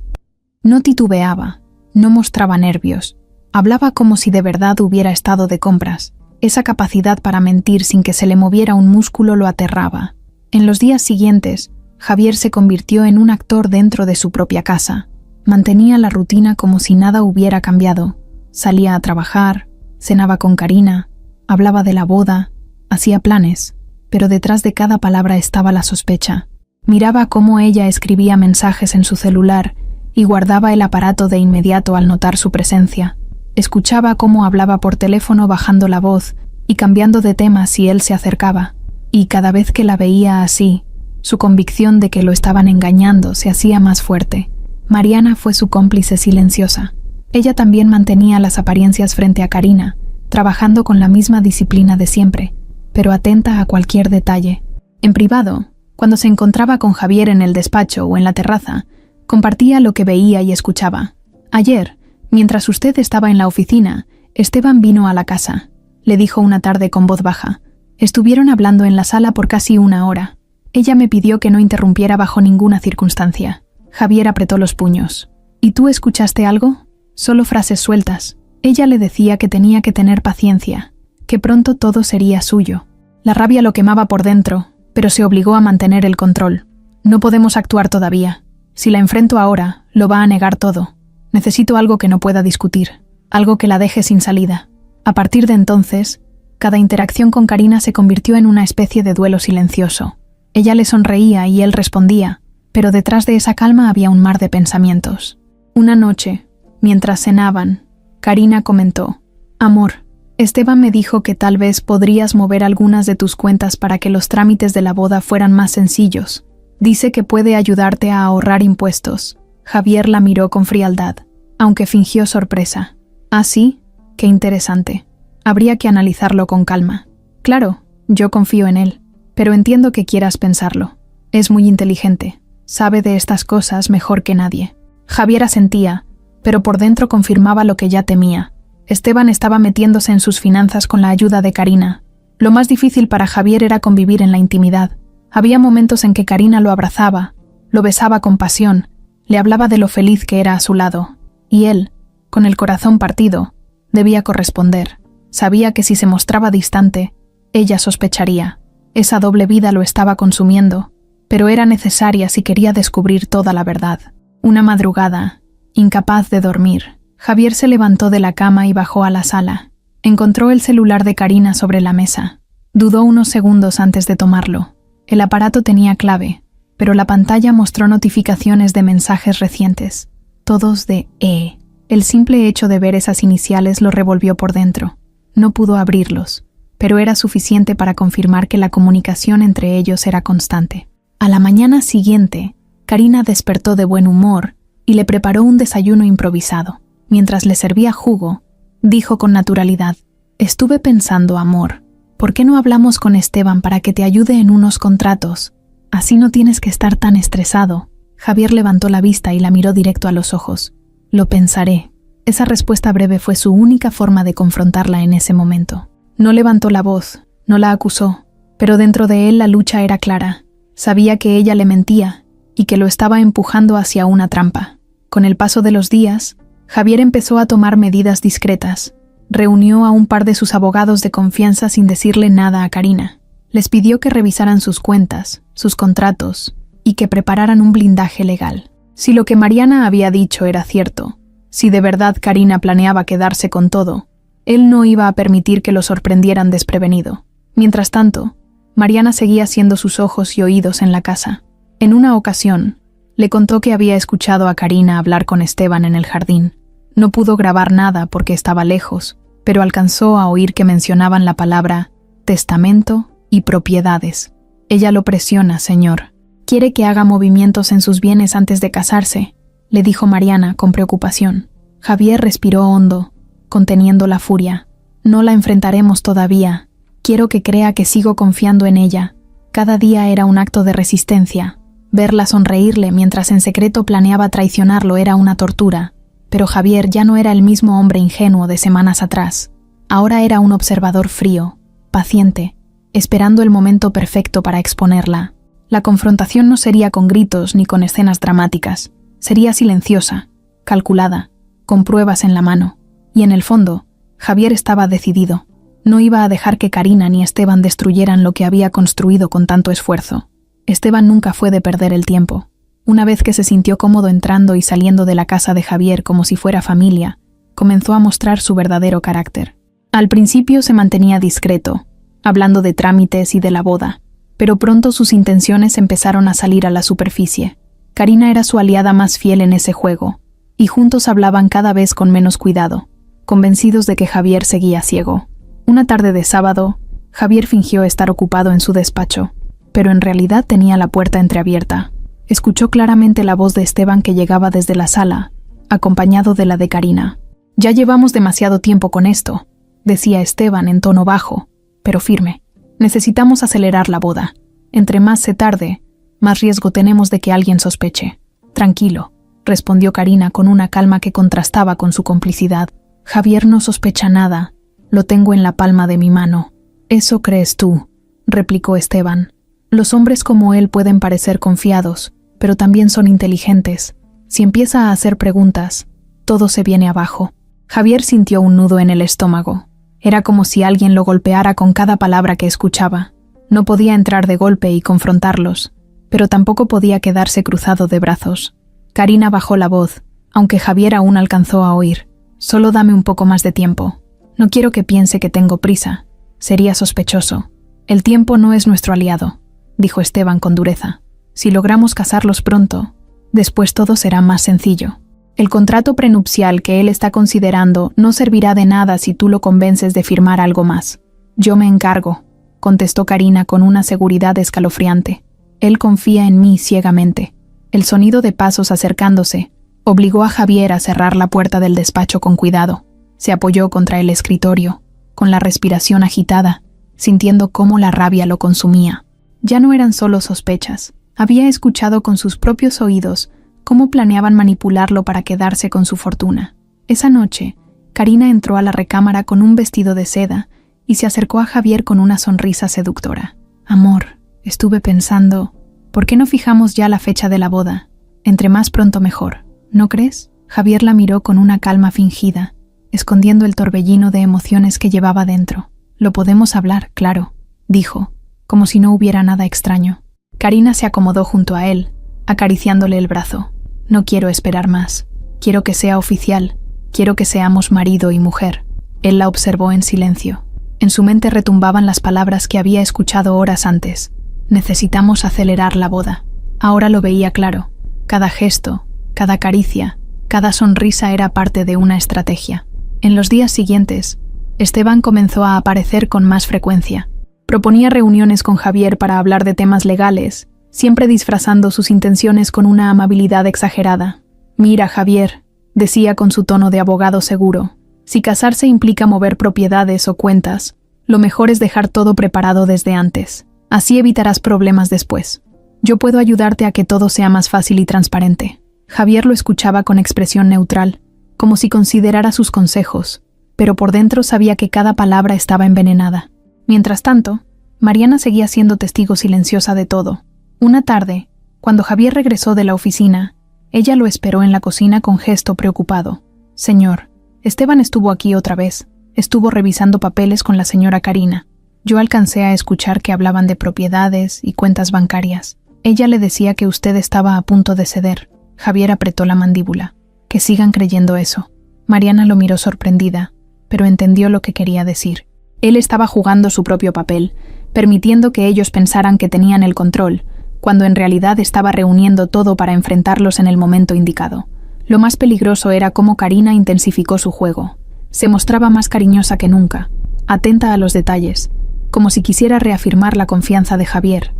No titubeaba, no mostraba nervios. Hablaba como si de verdad hubiera estado de compras. Esa capacidad para mentir sin que se le moviera un músculo lo aterraba. En los días siguientes, Javier se convirtió en un actor dentro de su propia casa. Mantenía la rutina como si nada hubiera cambiado. Salía a trabajar, cenaba con Karina, hablaba de la boda, hacía planes, pero detrás de cada palabra estaba la sospecha. Miraba cómo ella escribía mensajes en su celular y guardaba el aparato de inmediato al notar su presencia. Escuchaba cómo hablaba por teléfono bajando la voz y cambiando de tema si él se acercaba. Y cada vez que la veía así, su convicción de que lo estaban engañando se hacía más fuerte. Mariana fue su cómplice silenciosa. Ella también mantenía las apariencias frente a Karina, trabajando con la misma disciplina de siempre, pero atenta a cualquier detalle. En privado, cuando se encontraba con Javier en el despacho o en la terraza, compartía lo que veía y escuchaba. Ayer, mientras usted estaba en la oficina, Esteban vino a la casa, le dijo una tarde con voz baja. Estuvieron hablando en la sala por casi 1 hora. Ella me pidió que no interrumpiera bajo ninguna circunstancia. Javier apretó los puños. ¿Y tú escuchaste algo? Solo frases sueltas. Ella le decía que tenía que tener paciencia, que pronto todo sería suyo. La rabia lo quemaba por dentro, pero se obligó a mantener el control. No podemos actuar todavía. Si la enfrento ahora, lo va a negar todo. Necesito algo que no pueda discutir, algo que la deje sin salida. A partir de entonces, cada interacción con Karina se convirtió en una especie de duelo silencioso. Ella le sonreía y él respondía, pero detrás de esa calma había un mar de pensamientos. Una noche, mientras cenaban, Karina comentó: «Amor, Esteban me dijo que tal vez podrías mover algunas de tus cuentas para que los trámites de la boda fueran más sencillos. Dice que puede ayudarte a ahorrar impuestos». Javier la miró con frialdad, aunque fingió sorpresa. «¿Ah, sí? Qué interesante. Habría que analizarlo con calma. Claro, yo confío en él, pero entiendo que quieras pensarlo. Es muy inteligente. Sabe de estas cosas mejor que nadie». Javier asentía, pero por dentro confirmaba lo que ya temía. Esteban estaba metiéndose en sus finanzas con la ayuda de Karina. Lo más difícil para Javier era convivir en la intimidad. Había momentos en que Karina lo abrazaba, lo besaba con pasión, le hablaba de lo feliz que era a su lado, y él, con el corazón partido, debía corresponder. Sabía que si se mostraba distante, ella sospecharía. Esa doble vida lo estaba consumiendo, pero era necesaria si quería descubrir toda la verdad. Una madrugada, incapaz de dormir, Javier se levantó de la cama y bajó a la sala. Encontró el celular de Karina sobre la mesa. Dudó unos segundos antes de tomarlo. El aparato tenía clave, pero la pantalla mostró notificaciones de mensajes recientes, todos de E. El simple hecho de ver esas iniciales lo revolvió por dentro. No pudo abrirlos, pero era suficiente para confirmar que la comunicación entre ellos era constante. A la mañana siguiente, Karina despertó de buen humor y le preparó un desayuno improvisado. Mientras le servía jugo, dijo con naturalidad: «Estuve pensando, amor, ¿por qué no hablamos con Esteban para que te ayude en unos contratos? Así no tienes que estar tan estresado». Javier levantó la vista y la miró directo a los ojos. «Lo pensaré». Esa respuesta breve fue su única forma de confrontarla en ese momento. No levantó la voz, no la acusó, pero dentro de él la lucha era clara. Sabía que ella le mentía y que lo estaba empujando hacia una trampa. Con el paso de los días, Javier empezó a tomar medidas discretas. Reunió a un par de sus abogados de confianza sin decirle nada a Karina. Les pidió que revisaran sus cuentas, sus contratos, y que prepararan un blindaje legal. Si lo que Mariana había dicho era cierto, si de verdad Karina planeaba quedarse con todo, él no iba a permitir que lo sorprendieran desprevenido. Mientras tanto, Mariana seguía siendo sus ojos y oídos en la casa. En una ocasión, le contó que había escuchado a Karina hablar con Esteban en el jardín. No pudo grabar nada porque estaba lejos, pero alcanzó a oír que mencionaban la palabra testamento y propiedades. «Ella lo presiona, señor. Quiere que haga movimientos en sus bienes antes de casarse», le dijo Mariana con preocupación. Javier respiró hondo, conteniendo la furia. «No la enfrentaremos todavía. Quiero que crea que sigo confiando en ella». Cada día era un acto de resistencia. Verla sonreírle mientras en secreto planeaba traicionarlo era una tortura. Pero Javier ya no era el mismo hombre ingenuo de semanas atrás. Ahora era un observador frío, paciente, esperando el momento perfecto para exponerla. La confrontación no sería con gritos ni con escenas dramáticas. Sería silenciosa, calculada, con pruebas en la mano. Y en el fondo, Javier estaba decidido. No iba a dejar que Karina ni Esteban destruyeran lo que había construido con tanto esfuerzo. Esteban nunca fue de perder el tiempo. Una vez que se sintió cómodo entrando y saliendo de la casa de Javier como si fuera familia, comenzó a mostrar su verdadero carácter. Al principio se mantenía discreto, hablando de trámites y de la boda, pero pronto sus intenciones empezaron a salir a la superficie. Karina era su aliada más fiel en ese juego, y juntos hablaban cada vez con menos cuidado, convencidos de que Javier seguía ciego. Una tarde de sábado, Javier fingió estar ocupado en su despacho, pero en realidad tenía la puerta entreabierta. Escuchó claramente la voz de Esteban que llegaba desde la sala, acompañado de la de Karina. «Ya llevamos demasiado tiempo con esto», decía Esteban en tono bajo, pero firme. «Necesitamos acelerar la boda. Entre más se tarde, más riesgo tenemos de que alguien sospeche». «Tranquilo», respondió Karina con una calma que contrastaba con su complicidad. «Javier no sospecha nada. Lo tengo en la palma de mi mano». «Eso crees tú», replicó Esteban. «Los hombres como él pueden parecer confiados, pero también son inteligentes. Si empieza a hacer preguntas, todo se viene abajo». Javier sintió un nudo en el estómago. Era como si alguien lo golpeara con cada palabra que escuchaba. No podía entrar de golpe y confrontarlos, pero tampoco podía quedarse cruzado de brazos. Karina bajó la voz, aunque Javier aún alcanzó a oír. «Solo dame un poco más de tiempo. No quiero que piense que tengo prisa. Sería sospechoso. El tiempo no es nuestro aliado», dijo Esteban con dureza. «Si logramos casarlos pronto, después todo será más sencillo. El contrato prenupcial que él está considerando no servirá de nada si tú lo convences de firmar algo más». «Yo me encargo», contestó Karina con una seguridad escalofriante. «Él confía en mí ciegamente». El sonido de pasos acercándose obligó a Javier a cerrar la puerta del despacho con cuidado. Se apoyó contra el escritorio, con la respiración agitada, sintiendo cómo la rabia lo consumía. Ya no eran solo sospechas. Había escuchado con sus propios oídos cómo planeaban manipularlo para quedarse con su fortuna. Esa noche, Karina entró a la recámara con un vestido de seda y se acercó a Javier con una sonrisa seductora. «Amor, estuve pensando, ¿por qué no fijamos ya la fecha de la boda? Entre más pronto mejor, ¿no crees?» Javier la miró con una calma fingida, escondiendo el torbellino de emociones que llevaba dentro. «Lo podemos hablar, claro», dijo, como si no hubiera nada extraño. Karina se acomodó junto a él, acariciándole el brazo. «No quiero esperar más. Quiero que sea oficial. Quiero que seamos marido y mujer». Él la observó en silencio. En su mente retumbaban las palabras que había escuchado horas antes. «Necesitamos acelerar la boda. Ahora lo veía claro. Cada gesto, cada caricia, cada sonrisa era parte de una estrategia. En los días siguientes, Esteban comenzó a aparecer con más frecuencia. Proponía reuniones con Javier para hablar de temas legales, siempre disfrazando sus intenciones con una amabilidad exagerada. «Mira, Javier», decía con su tono de abogado seguro, «si casarse implica mover propiedades o cuentas, lo mejor es dejar todo preparado desde antes. Así evitarás problemas después. Yo puedo ayudarte a que todo sea más fácil y transparente». Javier lo escuchaba con expresión neutral, como si considerara sus consejos, pero por dentro sabía que cada palabra estaba envenenada. Mientras tanto, Mariana seguía siendo testigo silenciosa de todo. Una tarde, cuando Javier regresó de la oficina, ella lo esperó en la cocina con gesto preocupado. «Señor, Esteban estuvo aquí otra vez. Estuvo revisando papeles con la señora Karina. Yo alcancé a escuchar que hablaban de propiedades y cuentas bancarias. Ella le decía que usted estaba a punto de ceder». Javier apretó la mandíbula. «Que sigan creyendo eso». Mariana lo miró sorprendida, pero entendió lo que quería decir. Él estaba jugando su propio papel, permitiendo que ellos pensaran que tenían el control, cuando en realidad estaba reuniendo todo para enfrentarlos en el momento indicado. Lo más peligroso era cómo Karina intensificó su juego. Se mostraba más cariñosa que nunca, atenta a los detalles, como si quisiera reafirmar la confianza de Javier.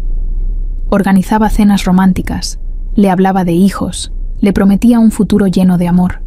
Organizaba cenas románticas, le hablaba de hijos, le prometía un futuro lleno de amor.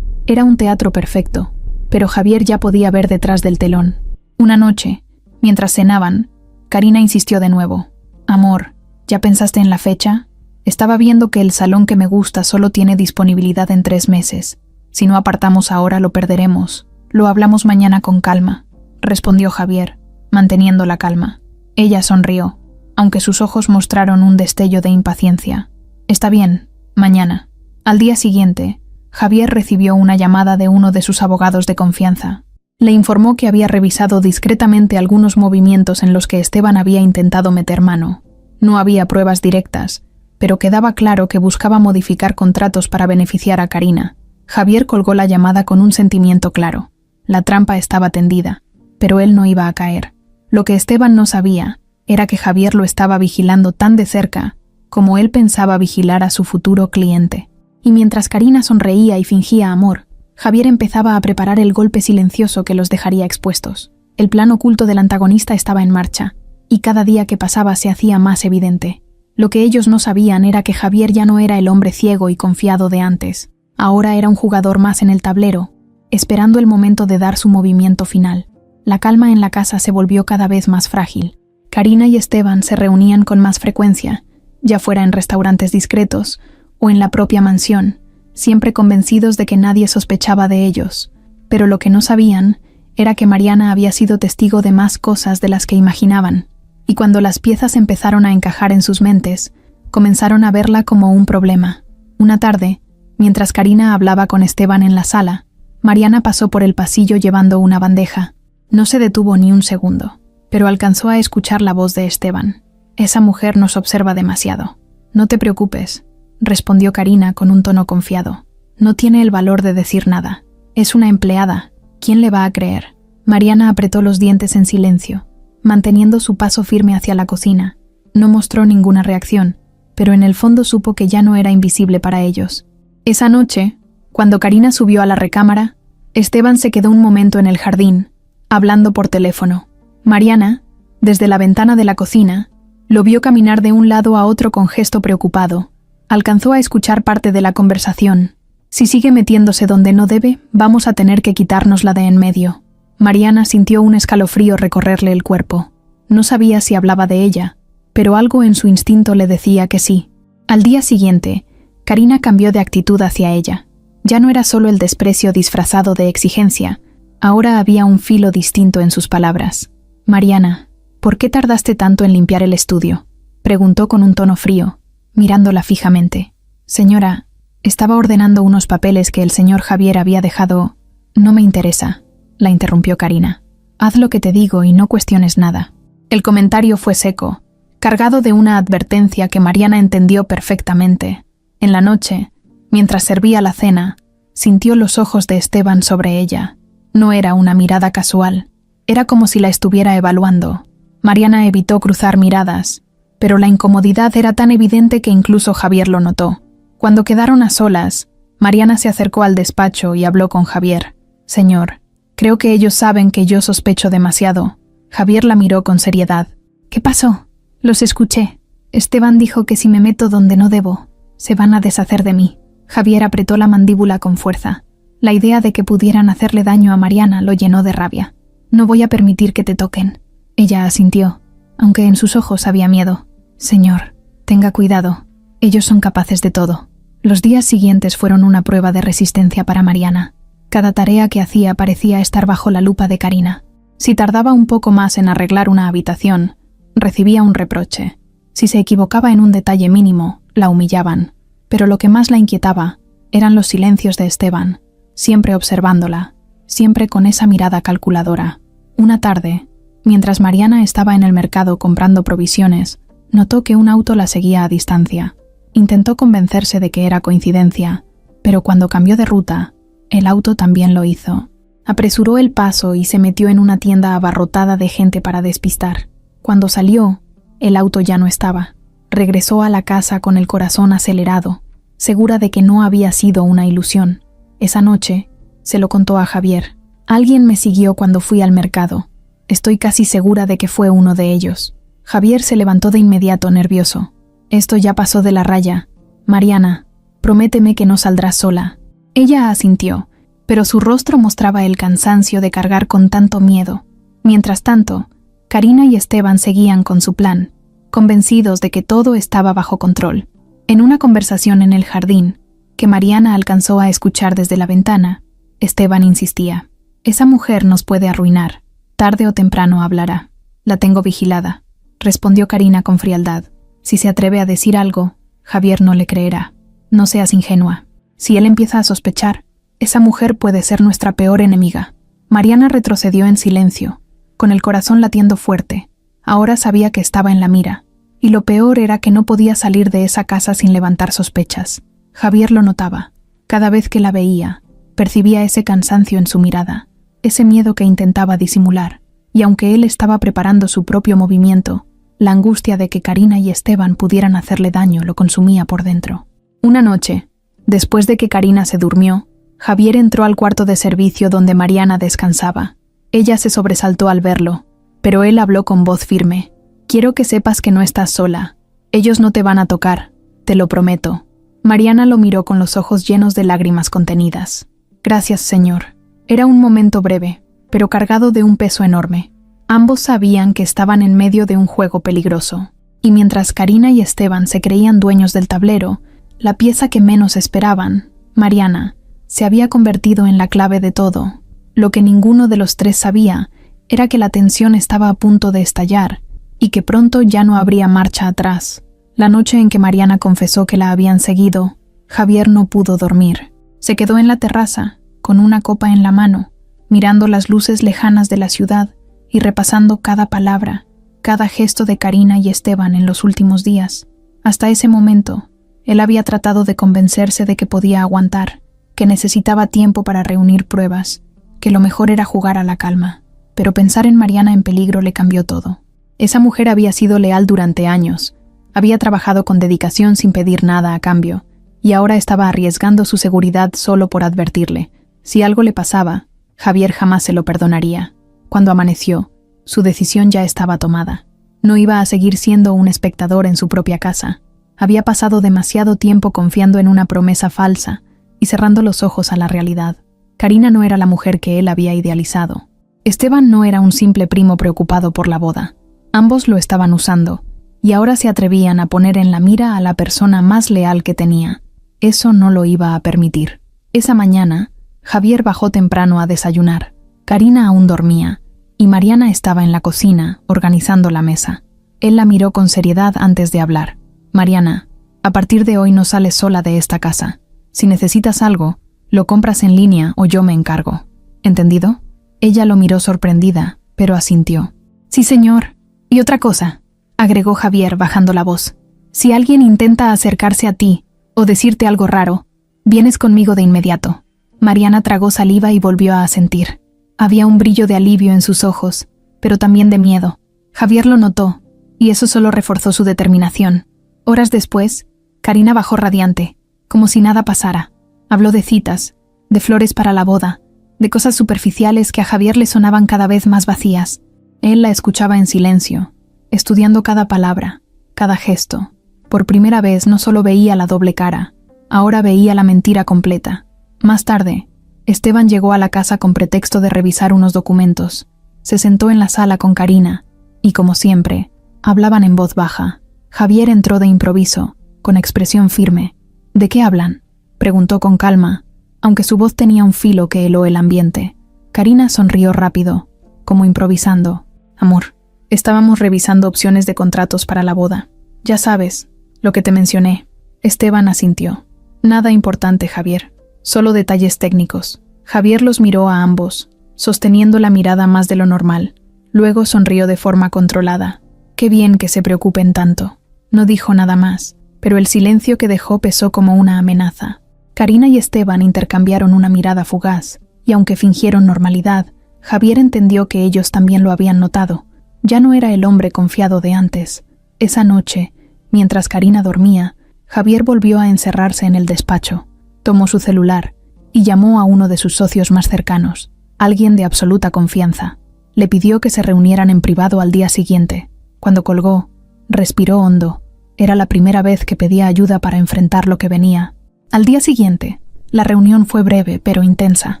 Era un teatro perfecto, pero Javier ya podía ver detrás del telón. Una noche, mientras cenaban, Karina insistió de nuevo. «Amor, ¿ya pensaste en la fecha? Estaba viendo que el salón que me gusta solo tiene disponibilidad en 3 meses. Si no apartamos ahora lo perderemos. Lo hablamos mañana con calma», respondió Javier, manteniendo la calma. Ella sonrió, aunque sus ojos mostraron un destello de impaciencia. «Está bien, mañana». Al día siguiente, Javier recibió una llamada de uno de sus abogados de confianza. Le informó que había revisado discretamente algunos movimientos en los que Esteban había intentado meter mano. No había pruebas directas, pero quedaba claro que buscaba modificar contratos para beneficiar a Karina. Javier colgó la llamada con un sentimiento claro. La trampa estaba tendida, pero él no iba a caer. Lo que Esteban no sabía era que Javier lo estaba vigilando tan de cerca como él pensaba vigilar a su futuro cliente. Y mientras Karina sonreía y fingía amor, Javier empezaba a preparar el golpe silencioso que los dejaría expuestos. El plan oculto del antagonista estaba en marcha, y cada día que pasaba se hacía más evidente. Lo que ellos no sabían era que Javier ya no era el hombre ciego y confiado de antes. Ahora era un jugador más en el tablero, esperando el momento de dar su movimiento final. La calma en la casa se volvió cada vez más frágil. Karina y Esteban se reunían con más frecuencia, ya fuera en restaurantes discretos o en la propia mansión, siempre convencidos de que nadie sospechaba de ellos. Pero lo que no sabían era que Mariana había sido testigo de más cosas de las que imaginaban, y cuando las piezas empezaron a encajar en sus mentes, comenzaron a verla como un problema. Una tarde, mientras Karina hablaba con Esteban en la sala, Mariana pasó por el pasillo llevando una bandeja. No se detuvo ni un segundo, pero alcanzó a escuchar la voz de Esteban. «Esa mujer nos observa demasiado». «No te preocupes», respondió Karina con un tono confiado. «No tiene el valor de decir nada. Es una empleada. ¿Quién le va a creer?» Mariana apretó los dientes en silencio, manteniendo su paso firme hacia la cocina. No mostró ninguna reacción, pero en el fondo supo que ya no era invisible para ellos. Esa noche, cuando Karina subió a la recámara, Esteban se quedó un momento en el jardín, hablando por teléfono. Mariana, desde la ventana de la cocina, lo vio caminar de un lado a otro con gesto preocupado. Alcanzó a escuchar parte de la conversación. «Si sigue metiéndose donde no debe, vamos a tener que quitárnosla de en medio». Mariana sintió un escalofrío recorrerle el cuerpo. No sabía si hablaba de ella, pero algo en su instinto le decía que sí. Al día siguiente, Karina cambió de actitud hacia ella. Ya no era solo el desprecio disfrazado de exigencia, ahora había un filo distinto en sus palabras. «Mariana, ¿por qué tardaste tanto en limpiar el estudio?», preguntó con un tono frío, mirándola fijamente. «Señora, estaba ordenando unos papeles que el señor Javier había dejado». «No me interesa», la interrumpió Karina. «Haz lo que te digo y no cuestiones nada». El comentario fue seco, cargado de una advertencia que Mariana entendió perfectamente. En la noche, mientras servía la cena, sintió los ojos de Esteban sobre ella. No era una mirada casual, era como si la estuviera evaluando. Mariana evitó cruzar miradas, pero la incomodidad era tan evidente que incluso Javier lo notó. Cuando quedaron a solas, Mariana se acercó al despacho y habló con Javier. «Señor, creo que ellos saben que yo sospecho demasiado». Javier la miró con seriedad. «¿Qué pasó?» «Los escuché. Esteban dijo que si me meto donde no debo, se van a deshacer de mí». Javier apretó la mandíbula con fuerza. La idea de que pudieran hacerle daño a Mariana lo llenó de rabia. «No voy a permitir que te toquen». Ella asintió, aunque en sus ojos había miedo. «Señor, tenga cuidado. Ellos son capaces de todo». Los días siguientes fueron una prueba de resistencia para Mariana. Cada tarea que hacía parecía estar bajo la lupa de Karina. Si tardaba un poco más en arreglar una habitación, recibía un reproche. Si se equivocaba en un detalle mínimo, la humillaban. Pero lo que más la inquietaba eran los silencios de Esteban, siempre observándola, siempre con esa mirada calculadora. Una tarde, mientras Mariana estaba en el mercado comprando provisiones, notó que un auto la seguía a distancia. Intentó convencerse de que era coincidencia, pero cuando cambió de ruta, el auto también lo hizo. Apresuró el paso y se metió en una tienda abarrotada de gente para despistar. Cuando salió, el auto ya no estaba. Regresó a la casa con el corazón acelerado, segura de que no había sido una ilusión. Esa noche, se lo contó a Javier. «Alguien me siguió cuando fui al mercado. Estoy casi segura de que fue uno de ellos». Javier se levantó de inmediato nervioso. «Esto ya pasó de la raya. Mariana, prométeme que no saldrás sola». Ella asintió, pero su rostro mostraba el cansancio de cargar con tanto miedo. Mientras tanto, Karina y Esteban seguían con su plan, convencidos de que todo estaba bajo control. En una conversación en el jardín, que Mariana alcanzó a escuchar desde la ventana, Esteban insistía: «Esa mujer nos puede arruinar. Tarde o temprano hablará. La tengo vigilada», respondió Karina con frialdad. «Si se atreve a decir algo, Javier no le creerá. No seas ingenua. Si él empieza a sospechar, esa mujer puede ser nuestra peor enemiga». Mariana retrocedió en silencio, con el corazón latiendo fuerte. Ahora sabía que estaba en la mira, y lo peor era que no podía salir de esa casa sin levantar sospechas. Javier lo notaba. Cada vez que la veía, percibía ese cansancio en su mirada, ese miedo que intentaba disimular, y aunque él estaba preparando su propio movimiento, la angustia de que Karina y Esteban pudieran hacerle daño lo consumía por dentro. Una noche, después de que Karina se durmió, Javier entró al cuarto de servicio donde Mariana descansaba. Ella se sobresaltó al verlo, pero él habló con voz firme. «Quiero que sepas que no estás sola. Ellos no te van a tocar, te lo prometo». Mariana lo miró con los ojos llenos de lágrimas contenidas. «Gracias, señor». Era un momento breve, pero cargado de un peso enorme. Ambos sabían que estaban en medio de un juego peligroso, y mientras Karina y Esteban se creían dueños del tablero, la pieza que menos esperaban, Mariana, se había convertido en la clave de todo. Lo que ninguno de los tres sabía era que la tensión estaba a punto de estallar y que pronto ya no habría marcha atrás. La noche en que Mariana confesó que la habían seguido, Javier no pudo dormir. Se quedó en la terraza, con una copa en la mano, mirando las luces lejanas de la ciudad y repasando cada palabra, cada gesto de Karina y Esteban en los últimos días. Hasta ese momento, él había tratado de convencerse de que podía aguantar, que necesitaba tiempo para reunir pruebas, que lo mejor era jugar a la calma. Pero pensar en Mariana en peligro le cambió todo. Esa mujer había sido leal durante años, había trabajado con dedicación sin pedir nada a cambio, y ahora estaba arriesgando su seguridad solo por advertirle. Si algo le pasaba, Javier jamás se lo perdonaría. Cuando amaneció, su decisión ya estaba tomada. No iba a seguir siendo un espectador en su propia casa. Había pasado demasiado tiempo confiando en una promesa falsa y cerrando los ojos a la realidad. Karina no era la mujer que él había idealizado. Esteban no era un simple primo preocupado por la boda. Ambos lo estaban usando, y ahora se atrevían a poner en la mira a la persona más leal que tenía. Eso no lo iba a permitir. Esa mañana, Javier bajó temprano a desayunar. Karina aún dormía, y Mariana estaba en la cocina, organizando la mesa. Él la miró con seriedad antes de hablar. «Mariana, a partir de hoy no sales sola de esta casa. Si necesitas algo, lo compras en línea o yo me encargo. ¿Entendido?» Ella lo miró sorprendida, pero asintió. «Sí, señor. Y otra cosa», agregó Javier bajando la voz. «Si alguien intenta acercarse a ti o decirte algo raro, vienes conmigo de inmediato». Mariana tragó saliva y volvió a asentir. Había un brillo de alivio en sus ojos, pero también de miedo. Javier lo notó, y eso solo reforzó su determinación. Horas después, Karina bajó radiante, como si nada pasara. Habló de citas, de flores para la boda, de cosas superficiales que a Javier le sonaban cada vez más vacías. Él la escuchaba en silencio, estudiando cada palabra, cada gesto. Por primera vez no solo veía la doble cara, ahora veía la mentira completa. Más tarde, Esteban llegó a la casa con pretexto de revisar unos documentos. Se sentó en la sala con Karina, y como siempre, hablaban en voz baja. Javier entró de improviso, con expresión firme. ¿De qué hablan?, preguntó con calma, aunque su voz tenía un filo que heló el ambiente. Karina sonrió rápido, como improvisando. Amor, estábamos revisando opciones de contratos para la boda. Ya sabes, lo que te mencioné. Esteban asintió. Nada importante, Javier. Solo detalles técnicos. Javier los miró a ambos, sosteniendo la mirada más de lo normal. Luego sonrió de forma controlada. Qué bien que se preocupen tanto. No dijo nada más, pero el silencio que dejó pesó como una amenaza. Karina y Esteban intercambiaron una mirada fugaz, y aunque fingieron normalidad, Javier entendió que ellos también lo habían notado. Ya no era el hombre confiado de antes. Esa noche, mientras Karina dormía, Javier volvió a encerrarse en el despacho. Tomó su celular y llamó a uno de sus socios más cercanos, alguien de absoluta confianza. Le pidió que se reunieran en privado al día siguiente. Cuando colgó, respiró hondo. Era la primera vez que pedía ayuda para enfrentar lo que venía. Al día siguiente, la reunión fue breve pero intensa.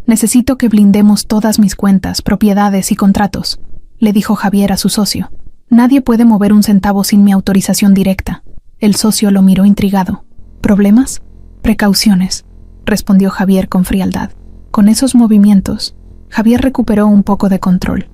Necesito que blindemos todas mis cuentas, propiedades y contratos, le dijo Javier a su socio. Nadie puede mover un centavo sin mi autorización directa. El socio lo miró intrigado. ¿Problemas? Precauciones, respondió Javier con frialdad. Con esos movimientos, Javier recuperó un poco de control.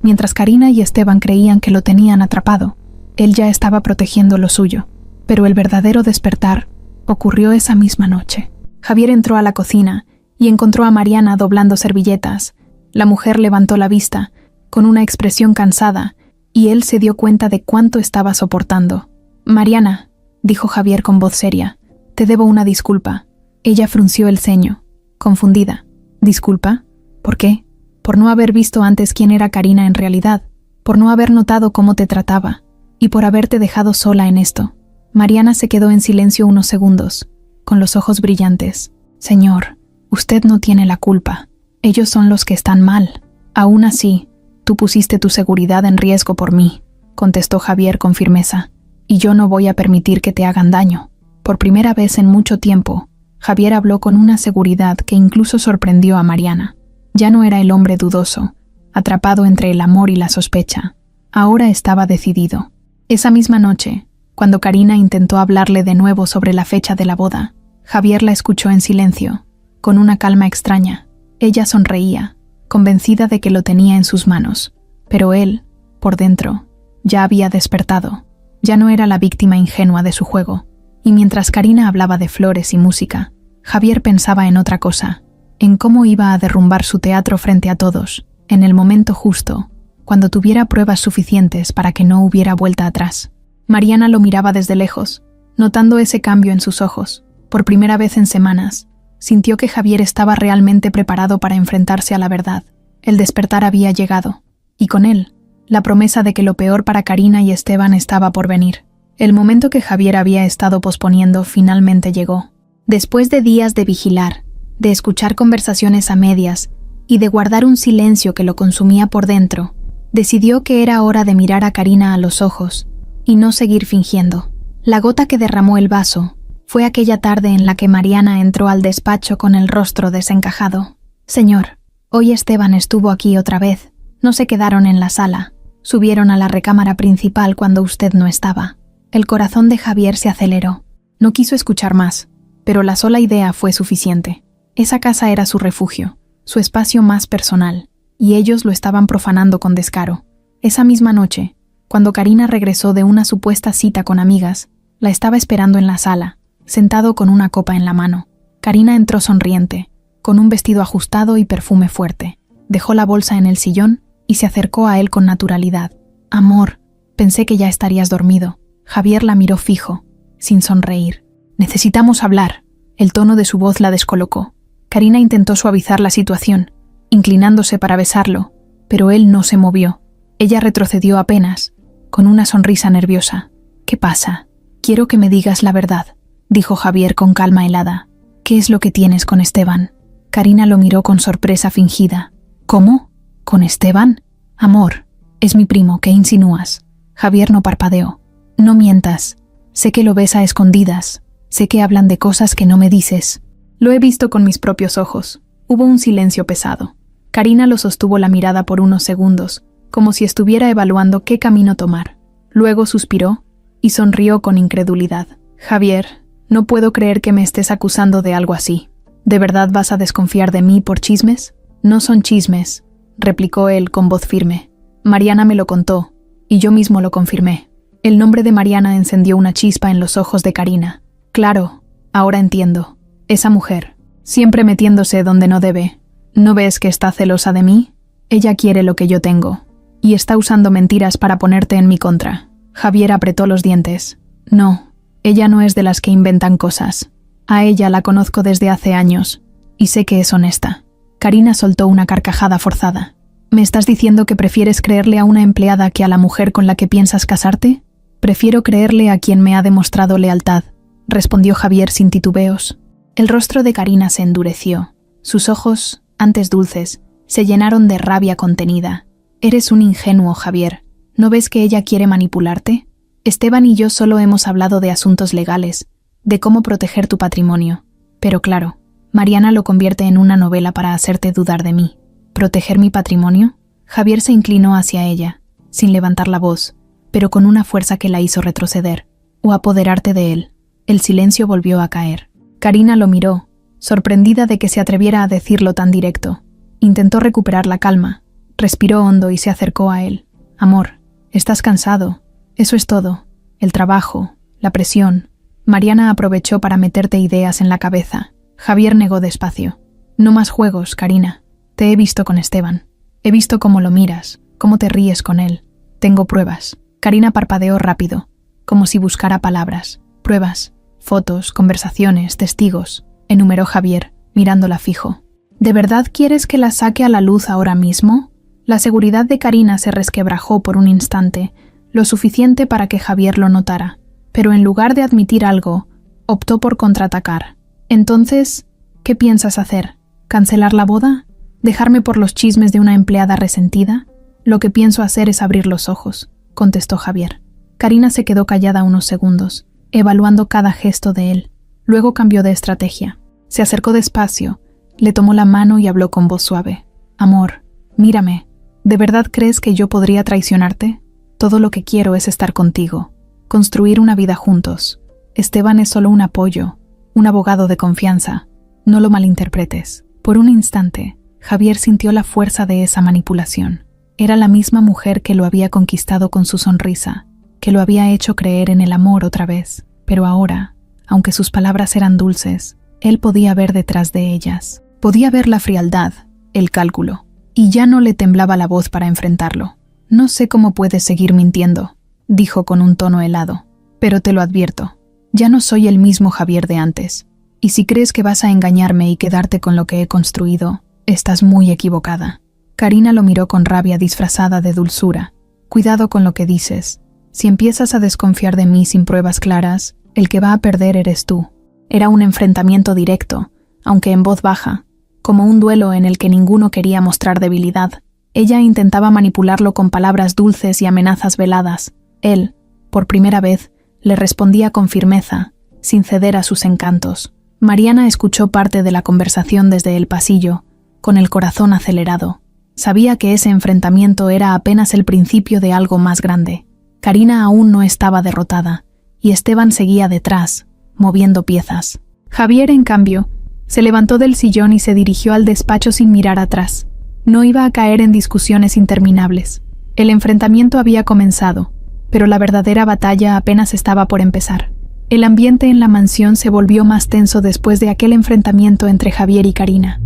Mientras Karina y Esteban creían que lo tenían atrapado, él ya estaba protegiendo lo suyo. Pero el verdadero despertar ocurrió esa misma noche. Javier entró a la cocina y encontró a Mariana doblando servilletas. La mujer levantó la vista, con una expresión cansada, y él se dio cuenta de cuánto estaba soportando. «Mariana», dijo Javier con voz seria, «te debo una disculpa». Ella frunció el ceño, confundida. «¿Disculpa? ¿Por qué?» «Por no haber visto antes quién era Karina en realidad, por no haber notado cómo te trataba, y por haberte dejado sola en esto». Mariana se quedó en silencio unos segundos, con los ojos brillantes. «Señor, usted no tiene la culpa. Ellos son los que están mal. Aún así, tú pusiste tu seguridad en riesgo por mí», contestó Javier con firmeza. «Y yo no voy a permitir que te hagan daño». Por primera vez en mucho tiempo, Javier habló con una seguridad que incluso sorprendió a Mariana. Ya no era el hombre dudoso, atrapado entre el amor y la sospecha. Ahora estaba decidido. Esa misma noche, cuando Karina intentó hablarle de nuevo sobre la fecha de la boda, Javier la escuchó en silencio, con una calma extraña. Ella sonreía, convencida de que lo tenía en sus manos, pero él, por dentro, ya había despertado. Ya no era la víctima ingenua de su juego. Y mientras Karina hablaba de flores y música, Javier pensaba en otra cosa, en cómo iba a derrumbar su teatro frente a todos, en el momento justo, cuando tuviera pruebas suficientes para que no hubiera vuelta atrás. Mariana lo miraba desde lejos, notando ese cambio en sus ojos. Por primera vez en semanas, sintió que Javier estaba realmente preparado para enfrentarse a la verdad. El despertar había llegado, y con él, la promesa de que lo peor para Karina y Esteban estaba por venir. El momento que Javier había estado posponiendo finalmente llegó. Después de días de vigilar, de escuchar conversaciones a medias y de guardar un silencio que lo consumía por dentro, decidió que era hora de mirar a Karina a los ojos y no seguir fingiendo. La gota que derramó el vaso fue aquella tarde en la que Mariana entró al despacho con el rostro desencajado. «Señor, hoy Esteban estuvo aquí otra vez. No se quedaron en la sala. Subieron a la recámara principal cuando usted no estaba». El corazón de Javier se aceleró. No quiso escuchar más, pero la sola idea fue suficiente. Esa casa era su refugio, su espacio más personal, y ellos lo estaban profanando con descaro. Esa misma noche, cuando Karina regresó de una supuesta cita con amigas, la estaba esperando en la sala, sentado con una copa en la mano. Karina entró sonriente, con un vestido ajustado y perfume fuerte. Dejó la bolsa en el sillón y se acercó a él con naturalidad. «Amor, pensé que ya estarías dormido». Javier la miró fijo, sin sonreír. «Necesitamos hablar». El tono de su voz la descolocó. Karina intentó suavizar la situación, inclinándose para besarlo, pero él no se movió. Ella retrocedió apenas, con una sonrisa nerviosa. «¿Qué pasa? Quiero que me digas la verdad», dijo Javier con calma helada. «¿Qué es lo que tienes con Esteban?» Karina lo miró con sorpresa fingida. «¿Cómo? ¿Con Esteban?» «Amor, es mi primo, ¿qué insinúas?» Javier no parpadeó. «No mientas. Sé que lo ves a escondidas. Sé que hablan de cosas que no me dices». «Lo he visto con mis propios ojos». Hubo un silencio pesado. Karina lo sostuvo la mirada por unos segundos, como si estuviera evaluando qué camino tomar. Luego suspiró y sonrió con incredulidad. «Javier, no puedo creer que me estés acusando de algo así. ¿De verdad vas a desconfiar de mí por chismes?» «No son chismes», replicó él con voz firme. «Mariana me lo contó, y yo mismo lo confirmé». El nombre de Mariana encendió una chispa en los ojos de Karina. «Claro, ahora entiendo. Esa mujer, siempre metiéndose donde no debe. ¿No ves que está celosa de mí? Ella quiere lo que yo tengo, y está usando mentiras para ponerte en mi contra». Javier apretó los dientes. «No, ella no es de las que inventan cosas. A ella la conozco desde hace años, y sé que es honesta». Karina soltó una carcajada forzada. «¿Me estás diciendo que prefieres creerle a una empleada que a la mujer con la que piensas casarte?» «Prefiero creerle a quien me ha demostrado lealtad», respondió Javier sin titubeos. El rostro de Karina se endureció. Sus ojos, antes dulces, se llenaron de rabia contenida. «Eres un ingenuo, Javier. ¿No ves que ella quiere manipularte? Esteban y yo solo hemos hablado de asuntos legales, de cómo proteger tu patrimonio. Pero claro, Mariana lo convierte en una novela para hacerte dudar de mí. ¿Proteger mi patrimonio?» Javier se inclinó hacia ella, sin levantar la voz, pero con una fuerza que la hizo retroceder, o apoderarte de él. El silencio volvió a caer. Karina lo miró, sorprendida de que se atreviera a decirlo tan directo. Intentó recuperar la calma, respiró hondo y se acercó a él. «Amor, estás cansado. Eso es todo. El trabajo, la presión». Mariana aprovechó para meterte ideas en la cabeza. Javier negó despacio. «No más juegos, Karina. Te he visto con Esteban. He visto cómo lo miras, cómo te ríes con él. Tengo pruebas». Karina parpadeó rápido, como si buscara palabras. «Pruebas, fotos, conversaciones, testigos», enumeró Javier, mirándola fijo. «¿De verdad quieres que la saque a la luz ahora mismo?» La seguridad de Karina se resquebrajó por un instante, lo suficiente para que Javier lo notara, pero en lugar de admitir algo, optó por contraatacar. «Entonces, ¿qué piensas hacer? ¿Cancelar la boda? ¿Dejarme por los chismes de una empleada resentida?» «Lo que pienso hacer es abrir los ojos», contestó Javier. Karina se quedó callada unos segundos, evaluando cada gesto de él. Luego cambió de estrategia. Se acercó despacio, le tomó la mano y habló con voz suave. «Amor, mírame. ¿De verdad crees que yo podría traicionarte? Todo lo que quiero es estar contigo, construir una vida juntos. Esteban es solo un apoyo, un abogado de confianza. No lo malinterpretes». Por un instante, Javier sintió la fuerza de esa manipulación. Era la misma mujer que lo había conquistado con su sonrisa, que lo había hecho creer en el amor otra vez. Pero ahora, aunque sus palabras eran dulces, él podía ver detrás de ellas. Podía ver la frialdad, el cálculo, y ya no le temblaba la voz para enfrentarlo. «No sé cómo puedes seguir mintiendo», dijo con un tono helado, «pero te lo advierto. Ya no soy el mismo Javier de antes. Y si crees que vas a engañarme y quedarte con lo que he construido, estás muy equivocada». Karina lo miró con rabia disfrazada de dulzura. «Cuidado con lo que dices. Si empiezas a desconfiar de mí sin pruebas claras, el que va a perder eres tú». Era un enfrentamiento directo, aunque en voz baja, como un duelo en el que ninguno quería mostrar debilidad. Ella intentaba manipularlo con palabras dulces y amenazas veladas. Él, por primera vez, le respondía con firmeza, sin ceder a sus encantos. Mariana escuchó parte de la conversación desde el pasillo, con el corazón acelerado. Sabía que ese enfrentamiento era apenas el principio de algo más grande. Karina aún no estaba derrotada, y Esteban seguía detrás, moviendo piezas. Javier, en cambio, se levantó del sillón y se dirigió al despacho sin mirar atrás. No iba a caer en discusiones interminables. El enfrentamiento había comenzado, pero la verdadera batalla apenas estaba por empezar. El ambiente en la mansión se volvió más tenso después de aquel enfrentamiento entre Javier y Karina.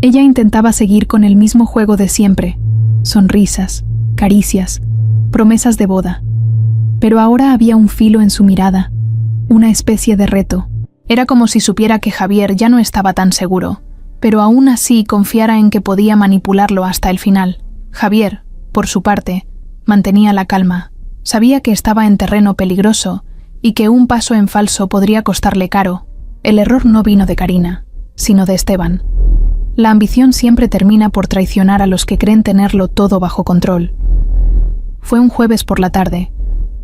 Ella intentaba seguir con el mismo juego de siempre, sonrisas, caricias, promesas de boda. Pero ahora había un filo en su mirada, una especie de reto. Era como si supiera que Javier ya no estaba tan seguro, pero aún así confiara en que podía manipularlo hasta el final. Javier, por su parte, mantenía la calma, Sabía que estaba en terreno peligroso y que un paso en falso podría costarle caro. El error no vino de Karina, sino de Esteban. La ambición siempre termina por traicionar a los que creen tenerlo todo bajo control. Fue un jueves por la tarde,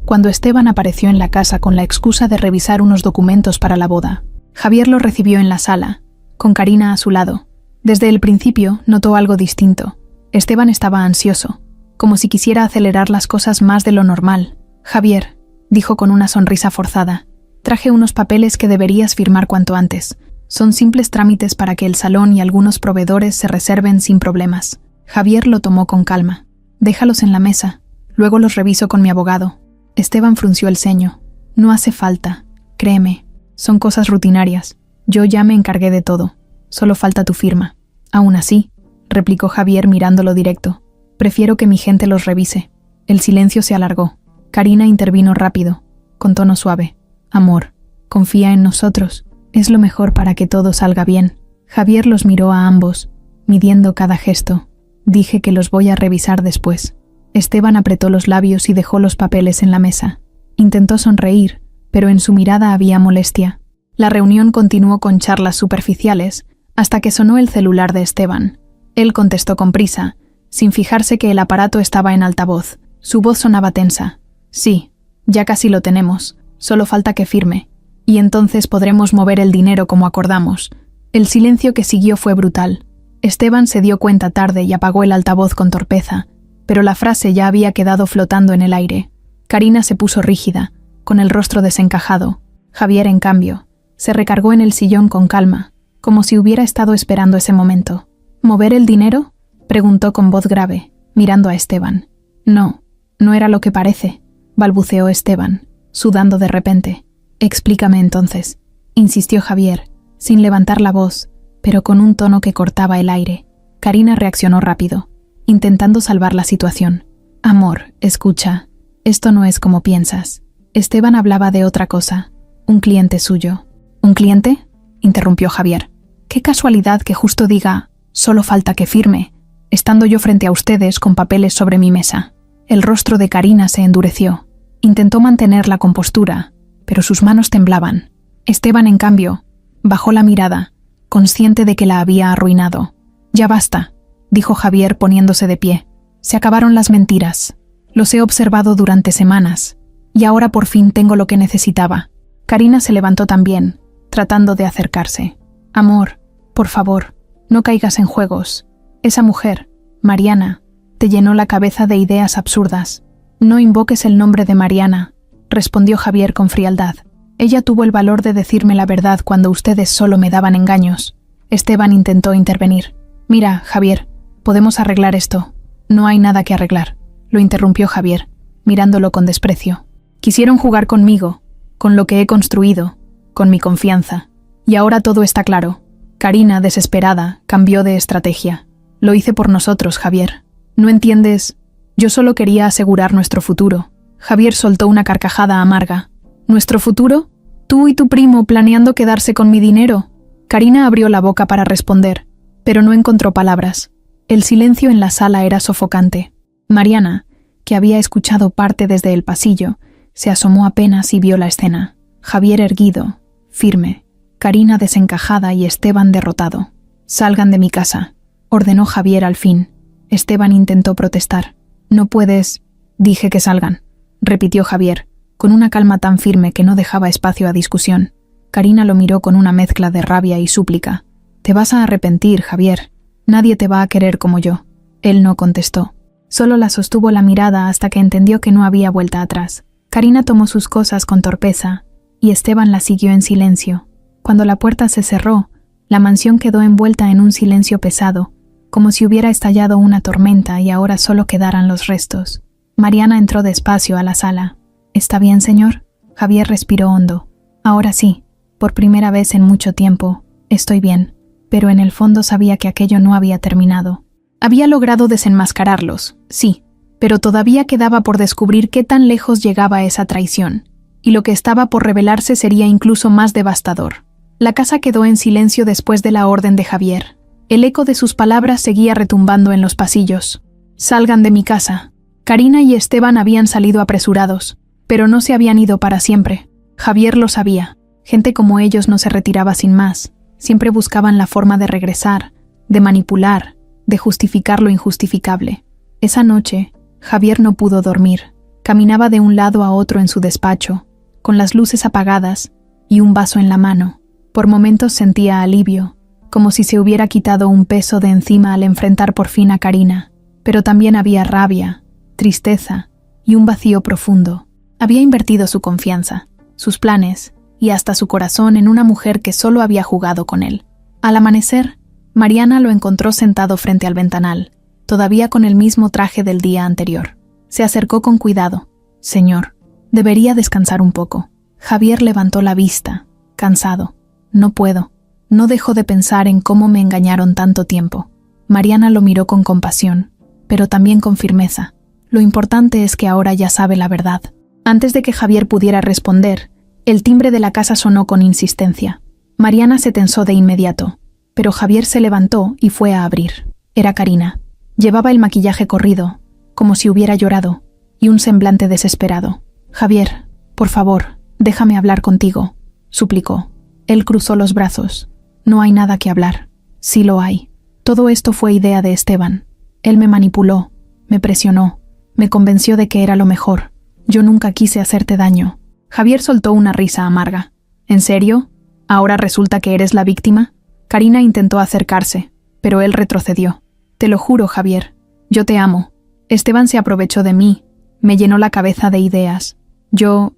cuando Esteban apareció en la casa con la excusa de revisar unos documentos para la boda. Javier lo recibió en la sala, con Karina a su lado. Desde el principio notó algo distinto. Esteban estaba ansioso, como si quisiera acelerar las cosas más de lo normal. «Javier», dijo con una sonrisa forzada, «traje unos papeles que deberías firmar cuanto antes. Son simples trámites para que el salón y algunos proveedores se reserven sin problemas». Javier lo tomó con calma. «Déjalos en la mesa. Luego los reviso con mi abogado». Esteban frunció el ceño. «No hace falta. Créeme. Son cosas rutinarias. Yo ya me encargué de todo. Solo falta tu firma». «Aún así», replicó Javier mirándolo directo, «prefiero que mi gente los revise». El silencio se alargó. Karina intervino rápido, con tono suave. «Amor, confía en nosotros. Es lo mejor para que todo salga bien». Javier los miró a ambos, midiendo cada gesto. «Dije que los voy a revisar después». Esteban apretó los labios y dejó los papeles en la mesa. Intentó sonreír, pero en su mirada había molestia. La reunión continuó con charlas superficiales, hasta que sonó el celular de Esteban. Él contestó con prisa, sin fijarse que el aparato estaba en altavoz. Su voz sonaba tensa. «Sí, ya casi lo tenemos. Solo falta que firme. Y entonces podremos mover el dinero como acordamos». El silencio que siguió fue brutal. Esteban se dio cuenta tarde y apagó el altavoz con torpeza, pero la frase ya había quedado flotando en el aire. Karina se puso rígida, con el rostro desencajado. Javier, en cambio, se recargó en el sillón con calma, como si hubiera estado esperando ese momento. «¿Mover el dinero?», preguntó con voz grave, mirando a Esteban. «No, no era lo que parece», balbuceó Esteban, sudando de repente. «Explícame entonces», insistió Javier, sin levantar la voz, pero con un tono que cortaba el aire. Karina reaccionó rápido, intentando salvar la situación. «Amor, escucha, esto no es como piensas». Esteban hablaba de otra cosa, un cliente suyo. «¿Un cliente?», interrumpió Javier. «Qué casualidad que justo diga, solo falta que firme, estando yo frente a ustedes con papeles sobre mi mesa». El rostro de Karina se endureció. Intentó mantener la compostura, pero sus manos temblaban. Esteban, en cambio, bajó la mirada, consciente de que la había arruinado. «Ya basta», dijo Javier poniéndose de pie. «Se acabaron las mentiras. Los he observado durante semanas, y ahora por fin tengo lo que necesitaba». Karina se levantó también, tratando de acercarse. «Amor, por favor, no caigas en juegos. Esa mujer, Mariana, te llenó la cabeza de ideas absurdas». «No invoques el nombre de Mariana», respondió Javier con frialdad. «Ella tuvo el valor de decirme la verdad cuando ustedes solo me daban engaños». Esteban intentó intervenir. «Mira, Javier, podemos arreglar esto». «No hay nada que arreglar», lo interrumpió Javier, mirándolo con desprecio. «Quisieron jugar conmigo, con lo que he construido, con mi confianza. Y ahora todo está claro». Karina, desesperada, cambió de estrategia. «Lo hice por nosotros, Javier. ¿No entiendes? Yo solo quería asegurar nuestro futuro». Javier soltó una carcajada amarga. «¿Nuestro futuro? ¿Tú y tu primo planeando quedarse con mi dinero?». Karina abrió la boca para responder, pero no encontró palabras. El silencio en la sala era sofocante. Mariana, que había escuchado parte desde el pasillo, se asomó apenas y vio la escena. Javier erguido, firme, Karina desencajada y Esteban derrotado. «Salgan de mi casa», ordenó Javier al fin. Esteban intentó protestar. «No puedes...». «Dije que salgan», repitió Javier, con una calma tan firme que no dejaba espacio a discusión. Karina lo miró con una mezcla de rabia y súplica. «Te vas a arrepentir, Javier. Nadie te va a querer como yo». Él no contestó. Solo la sostuvo la mirada hasta que entendió que no había vuelta atrás. Karina tomó sus cosas con torpeza, y Esteban la siguió en silencio. Cuando la puerta se cerró, la mansión quedó envuelta en un silencio pesado, como si hubiera estallado una tormenta y ahora solo quedaran los restos. Mariana entró despacio a la sala. «¿Está bien, señor?». Javier respiró hondo. «Ahora sí, por primera vez en mucho tiempo, estoy bien», pero en el fondo sabía que aquello no había terminado. Había logrado desenmascararlos, sí, pero todavía quedaba por descubrir qué tan lejos llegaba esa traición, y lo que estaba por revelarse sería incluso más devastador. La casa quedó en silencio después de la orden de Javier. El eco de sus palabras seguía retumbando en los pasillos. «Salgan de mi casa». Karina y Esteban habían salido apresurados, pero no se habían ido para siempre. Javier lo sabía. Gente como ellos no se retiraba sin más. Siempre buscaban la forma de regresar, de manipular, de justificar lo injustificable. Esa noche, Javier no pudo dormir. Caminaba de un lado a otro en su despacho, con las luces apagadas y un vaso en la mano. Por momentos sentía alivio, como si se hubiera quitado un peso de encima al enfrentar por fin a Karina. Pero también había rabia, tristeza y un vacío profundo. Había invertido su confianza, sus planes y hasta su corazón en una mujer que solo había jugado con él. Al amanecer, Mariana lo encontró sentado frente al ventanal, todavía con el mismo traje del día anterior. Se acercó con cuidado. «Señor, debería descansar un poco». Javier levantó la vista, cansado. «No puedo. No dejo de pensar en cómo me engañaron tanto tiempo». Mariana lo miró con compasión, pero también con firmeza. «Lo importante es que ahora ya sabe la verdad». Antes de que Javier pudiera responder, el timbre de la casa sonó con insistencia. Mariana se tensó de inmediato, pero Javier se levantó y fue a abrir. Era Karina. Llevaba el maquillaje corrido, como si hubiera llorado, y un semblante desesperado. «Javier, por favor, déjame hablar contigo», suplicó. Él cruzó los brazos. «No hay nada que hablar». «Sí lo hay. Todo esto fue idea de Esteban. Él me manipuló, me presionó, me convenció de que era lo mejor. Yo nunca quise hacerte daño». Javier soltó una risa amarga. «¿En serio? ¿Ahora resulta que eres la víctima?» Karina intentó acercarse, pero él retrocedió. «Te lo juro, Javier. Yo te amo. Esteban se aprovechó de mí. Me llenó la cabeza de ideas. Yo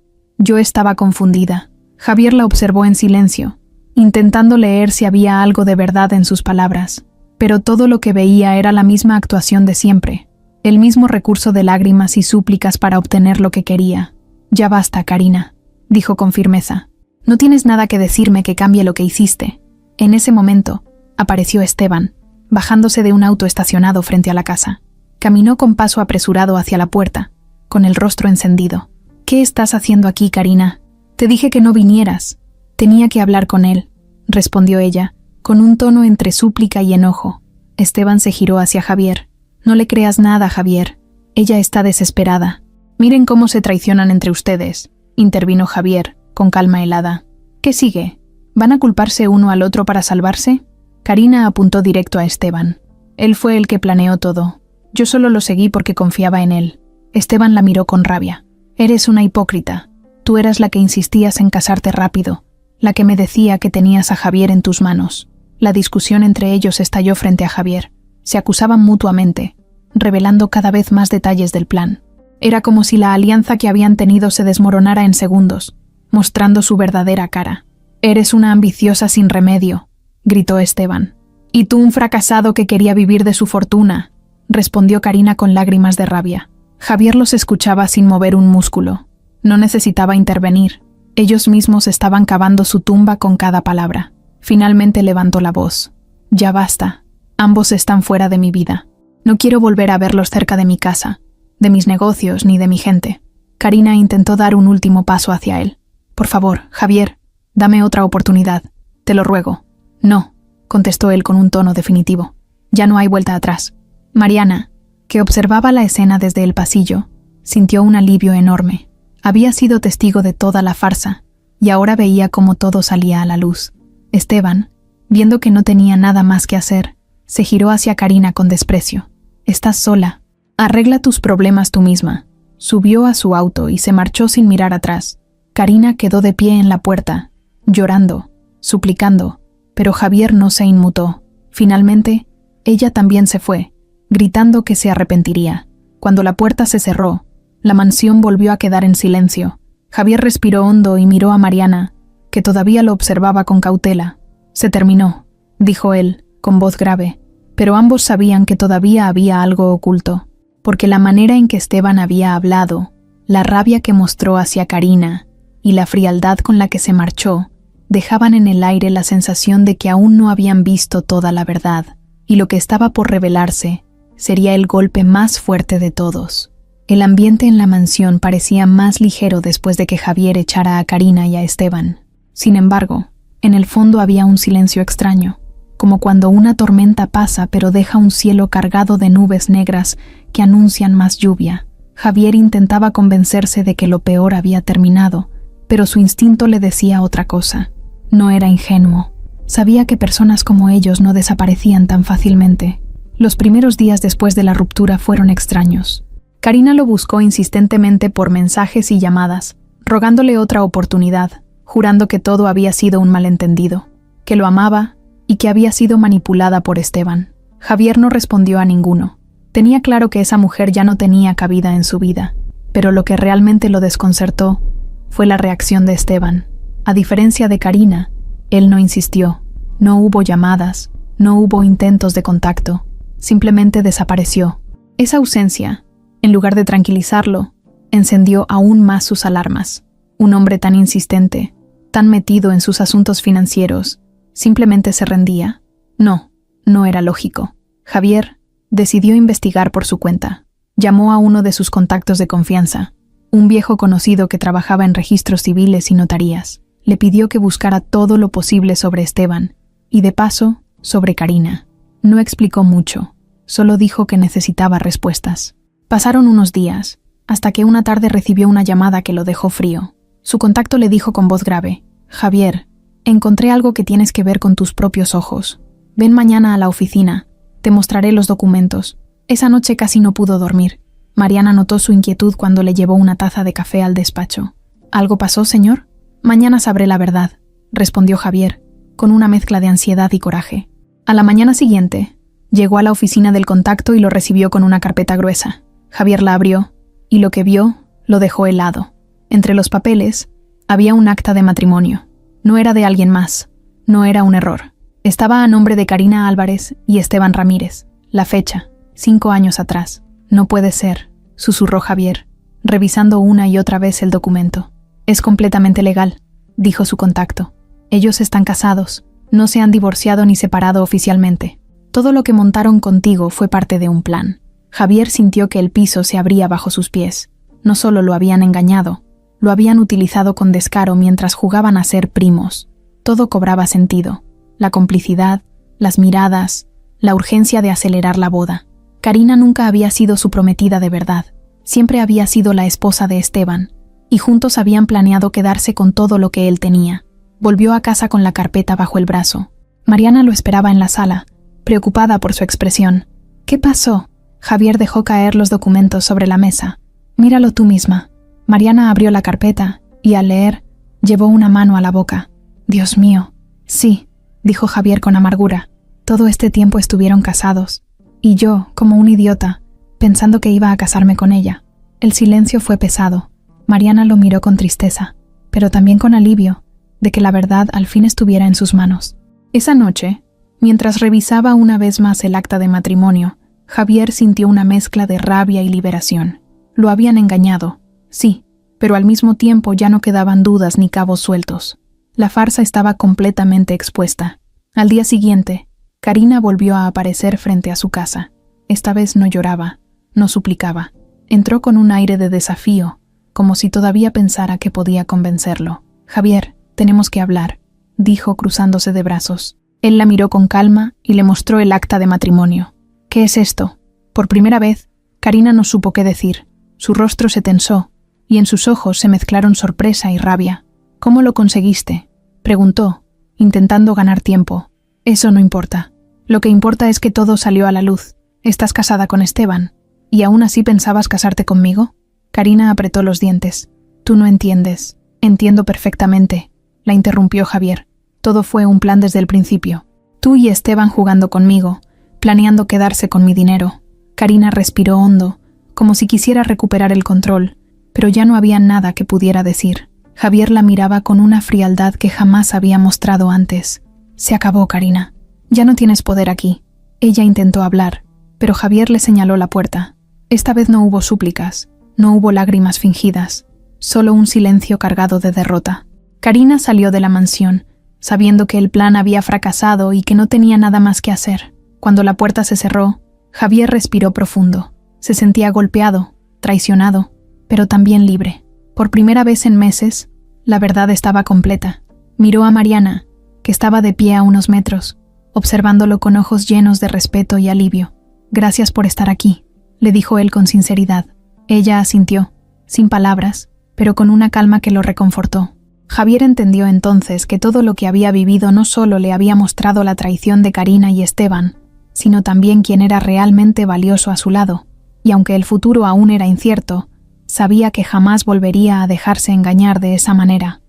estaba confundida». Javier la observó en silencio, intentando leer si había algo de verdad en sus palabras. Pero todo lo que veía era la misma actuación de siempre, el mismo recurso de lágrimas y súplicas para obtener lo que quería. «Ya basta, Karina», dijo con firmeza. «No tienes nada que decirme que cambie lo que hiciste». En ese momento, apareció Esteban, bajándose de un auto estacionado frente a la casa. Caminó con paso apresurado hacia la puerta, con el rostro encendido. «¿Qué estás haciendo aquí, Karina? Te dije que no vinieras». «Tenía que hablar con él», respondió ella, con un tono entre súplica y enojo. Esteban se giró hacia Javier. «No le creas nada, Javier. Ella está desesperada». «Miren cómo se traicionan entre ustedes», intervino Javier, con calma helada. «¿Qué sigue? ¿Van a culparse uno al otro para salvarse?» Karina apuntó directo a Esteban. «Él fue el que planeó todo. Yo solo lo seguí porque confiaba en él». Esteban la miró con rabia. «Eres una hipócrita. Tú eras la que insistías en casarte rápido, la que me decía que tenías a Javier en tus manos». La discusión entre ellos estalló frente a Javier. Se acusaban mutuamente, revelando cada vez más detalles del plan. Era como si la alianza que habían tenido se desmoronara en segundos, mostrando su verdadera cara. «Eres una ambiciosa sin remedio», gritó Esteban. «Y tú un fracasado que quería vivir de su fortuna», respondió Karina con lágrimas de rabia. Javier los escuchaba sin mover un músculo. No necesitaba intervenir. Ellos mismos estaban cavando su tumba con cada palabra. Finalmente levantó la voz. «Ya basta. Ambos están fuera de mi vida. No quiero volver a verlos cerca de mi casa, de mis negocios ni de mi gente». Karina intentó dar un último paso hacia él. «Por favor, Javier, dame otra oportunidad. Te lo ruego». «No», contestó él con un tono definitivo. «Ya no hay vuelta atrás». Mariana, que observaba la escena desde el pasillo, sintió un alivio enorme. Había sido testigo de toda la farsa, y ahora veía cómo todo salía a la luz. Esteban, viendo que no tenía nada más que hacer, se giró hacia Karina con desprecio. «Estás sola. Arregla tus problemas tú misma». Subió a su auto y se marchó sin mirar atrás. Karina quedó de pie en la puerta, llorando, suplicando, pero Javier no se inmutó. Finalmente, ella también se fue, gritando que se arrepentiría. Cuando la puerta se cerró, la mansión volvió a quedar en silencio. Javier respiró hondo y miró a Mariana, que todavía lo observaba con cautela. «Se terminó», dijo él, con voz grave, pero ambos sabían que todavía había algo oculto, porque la manera en que Esteban había hablado, la rabia que mostró hacia Karina y la frialdad con la que se marchó, dejaban en el aire la sensación de que aún no habían visto toda la verdad, y lo que estaba por revelarse sería el golpe más fuerte de todos. El ambiente en la mansión parecía más ligero después de que Javier echara a Karina y a Esteban. Sin embargo, en el fondo había un silencio extraño, como cuando una tormenta pasa pero deja un cielo cargado de nubes negras que anuncian más lluvia. Javier intentaba convencerse de que lo peor había terminado, pero su instinto le decía otra cosa. No era ingenuo. Sabía que personas como ellos no desaparecían tan fácilmente. Los primeros días después de la ruptura fueron extraños. Karina lo buscó insistentemente por mensajes y llamadas, rogándole otra oportunidad, jurando que todo había sido un malentendido, que lo amaba y que había sido manipulada por Esteban. Javier no respondió a ninguno. Tenía claro que esa mujer ya no tenía cabida en su vida, pero lo que realmente lo desconcertó fue la reacción de Esteban. A diferencia de Karina, él no insistió, no hubo llamadas, no hubo intentos de contacto, simplemente desapareció. Esa ausencia, en lugar de tranquilizarlo, encendió aún más sus alarmas. Un hombre tan insistente, tan metido en sus asuntos financieros, simplemente se rendía. No era lógico. Javier decidió investigar por su cuenta. Llamó a uno de sus contactos de confianza, un viejo conocido que trabajaba en registros civiles y notarías. Le pidió que buscara todo lo posible sobre Esteban y, de paso, sobre Karina. No explicó mucho, solo dijo que necesitaba respuestas. Pasaron unos días, hasta que una tarde recibió una llamada que lo dejó frío. Su contacto le dijo con voz grave: «Javier, encontré algo que tienes que ver con tus propios ojos. Ven mañana a la oficina. Te mostraré los documentos». Esa noche casi no pudo dormir. Mariana notó su inquietud cuando le llevó una taza de café al despacho. «¿Algo pasó, señor?» «Mañana sabré la verdad», respondió Javier, con una mezcla de ansiedad y coraje. A la mañana siguiente, llegó a la oficina del contacto y lo recibió con una carpeta gruesa. Javier la abrió, y lo que vio lo dejó helado. Entre los papeles había un acta de matrimonio. No era de alguien más, no era un error. Estaba a nombre de Karina Álvarez y Esteban Ramírez. La fecha, 5 años atrás. «No puede ser», susurró Javier, revisando una y otra vez el documento. «Es completamente legal», dijo su contacto. «Ellos están casados, no se han divorciado ni separado oficialmente. Todo lo que montaron contigo fue parte de un plan». Javier sintió que el piso se abría bajo sus pies. No solo lo habían engañado, lo habían utilizado con descaro mientras jugaban a ser primos. Todo cobraba sentido. La complicidad, las miradas, la urgencia de acelerar la boda. Karina nunca había sido su prometida de verdad. Siempre había sido la esposa de Esteban, y juntos habían planeado quedarse con todo lo que él tenía. Volvió a casa con la carpeta bajo el brazo. Mariana lo esperaba en la sala, preocupada por su expresión. «¿Qué pasó?» Javier dejó caer los documentos sobre la mesa. «Míralo tú misma». Mariana abrió la carpeta y, al leer, llevó una mano a la boca. «Dios mío». «Sí», dijo Javier con amargura. «Todo este tiempo estuvieron casados. Y yo, como un idiota, pensando que iba a casarme con ella». El silencio fue pesado. Mariana lo miró con tristeza, pero también con alivio, de que la verdad al fin estuviera en sus manos. Esa noche, mientras revisaba una vez más el acta de matrimonio, Javier sintió una mezcla de rabia y liberación. Lo habían engañado, sí, pero al mismo tiempo ya no quedaban dudas ni cabos sueltos. La farsa estaba completamente expuesta. Al día siguiente, Karina volvió a aparecer frente a su casa. Esta vez no lloraba, no suplicaba. Entró con un aire de desafío, como si todavía pensara que podía convencerlo. «Javier, tenemos que hablar», dijo cruzándose de brazos. Él la miró con calma y le mostró el acta de matrimonio. «¿Qué es esto?» Por primera vez, Karina no supo qué decir. Su rostro se tensó, y en sus ojos se mezclaron sorpresa y rabia. «¿Cómo lo conseguiste?», preguntó, intentando ganar tiempo. «Eso no importa. Lo que importa es que todo salió a la luz. Estás casada con Esteban. ¿Y aún así pensabas casarte conmigo?» Karina apretó los dientes. «Tú no entiendes». «Entiendo perfectamente», la interrumpió Javier. «Todo fue un plan desde el principio. Tú y Esteban jugando conmigo, planeando quedarse con mi dinero». Karina respiró hondo, como si quisiera recuperar el control, pero ya no había nada que pudiera decir. Javier la miraba con una frialdad que jamás había mostrado antes. «Se acabó, Karina. Ya no tienes poder aquí». Ella intentó hablar, pero Javier le señaló la puerta. Esta vez no hubo súplicas, no hubo lágrimas fingidas, solo un silencio cargado de derrota. Karina salió de la mansión, sabiendo que el plan había fracasado y que no tenía nada más que hacer. Cuando la puerta se cerró, Javier respiró profundo. Se sentía golpeado, traicionado, pero también libre. Por primera vez en meses, la verdad estaba completa. Miró a Mariana, que estaba de pie a unos metros, observándolo con ojos llenos de respeto y alivio. «Gracias por estar aquí», le dijo él con sinceridad. Ella asintió, sin palabras, pero con una calma que lo reconfortó. Javier entendió entonces que todo lo que había vivido no solo le había mostrado la traición de Karina y Esteban, sino también quién era realmente valioso a su lado, y aunque el futuro aún era incierto, sabía que jamás volvería a dejarse engañar de esa manera.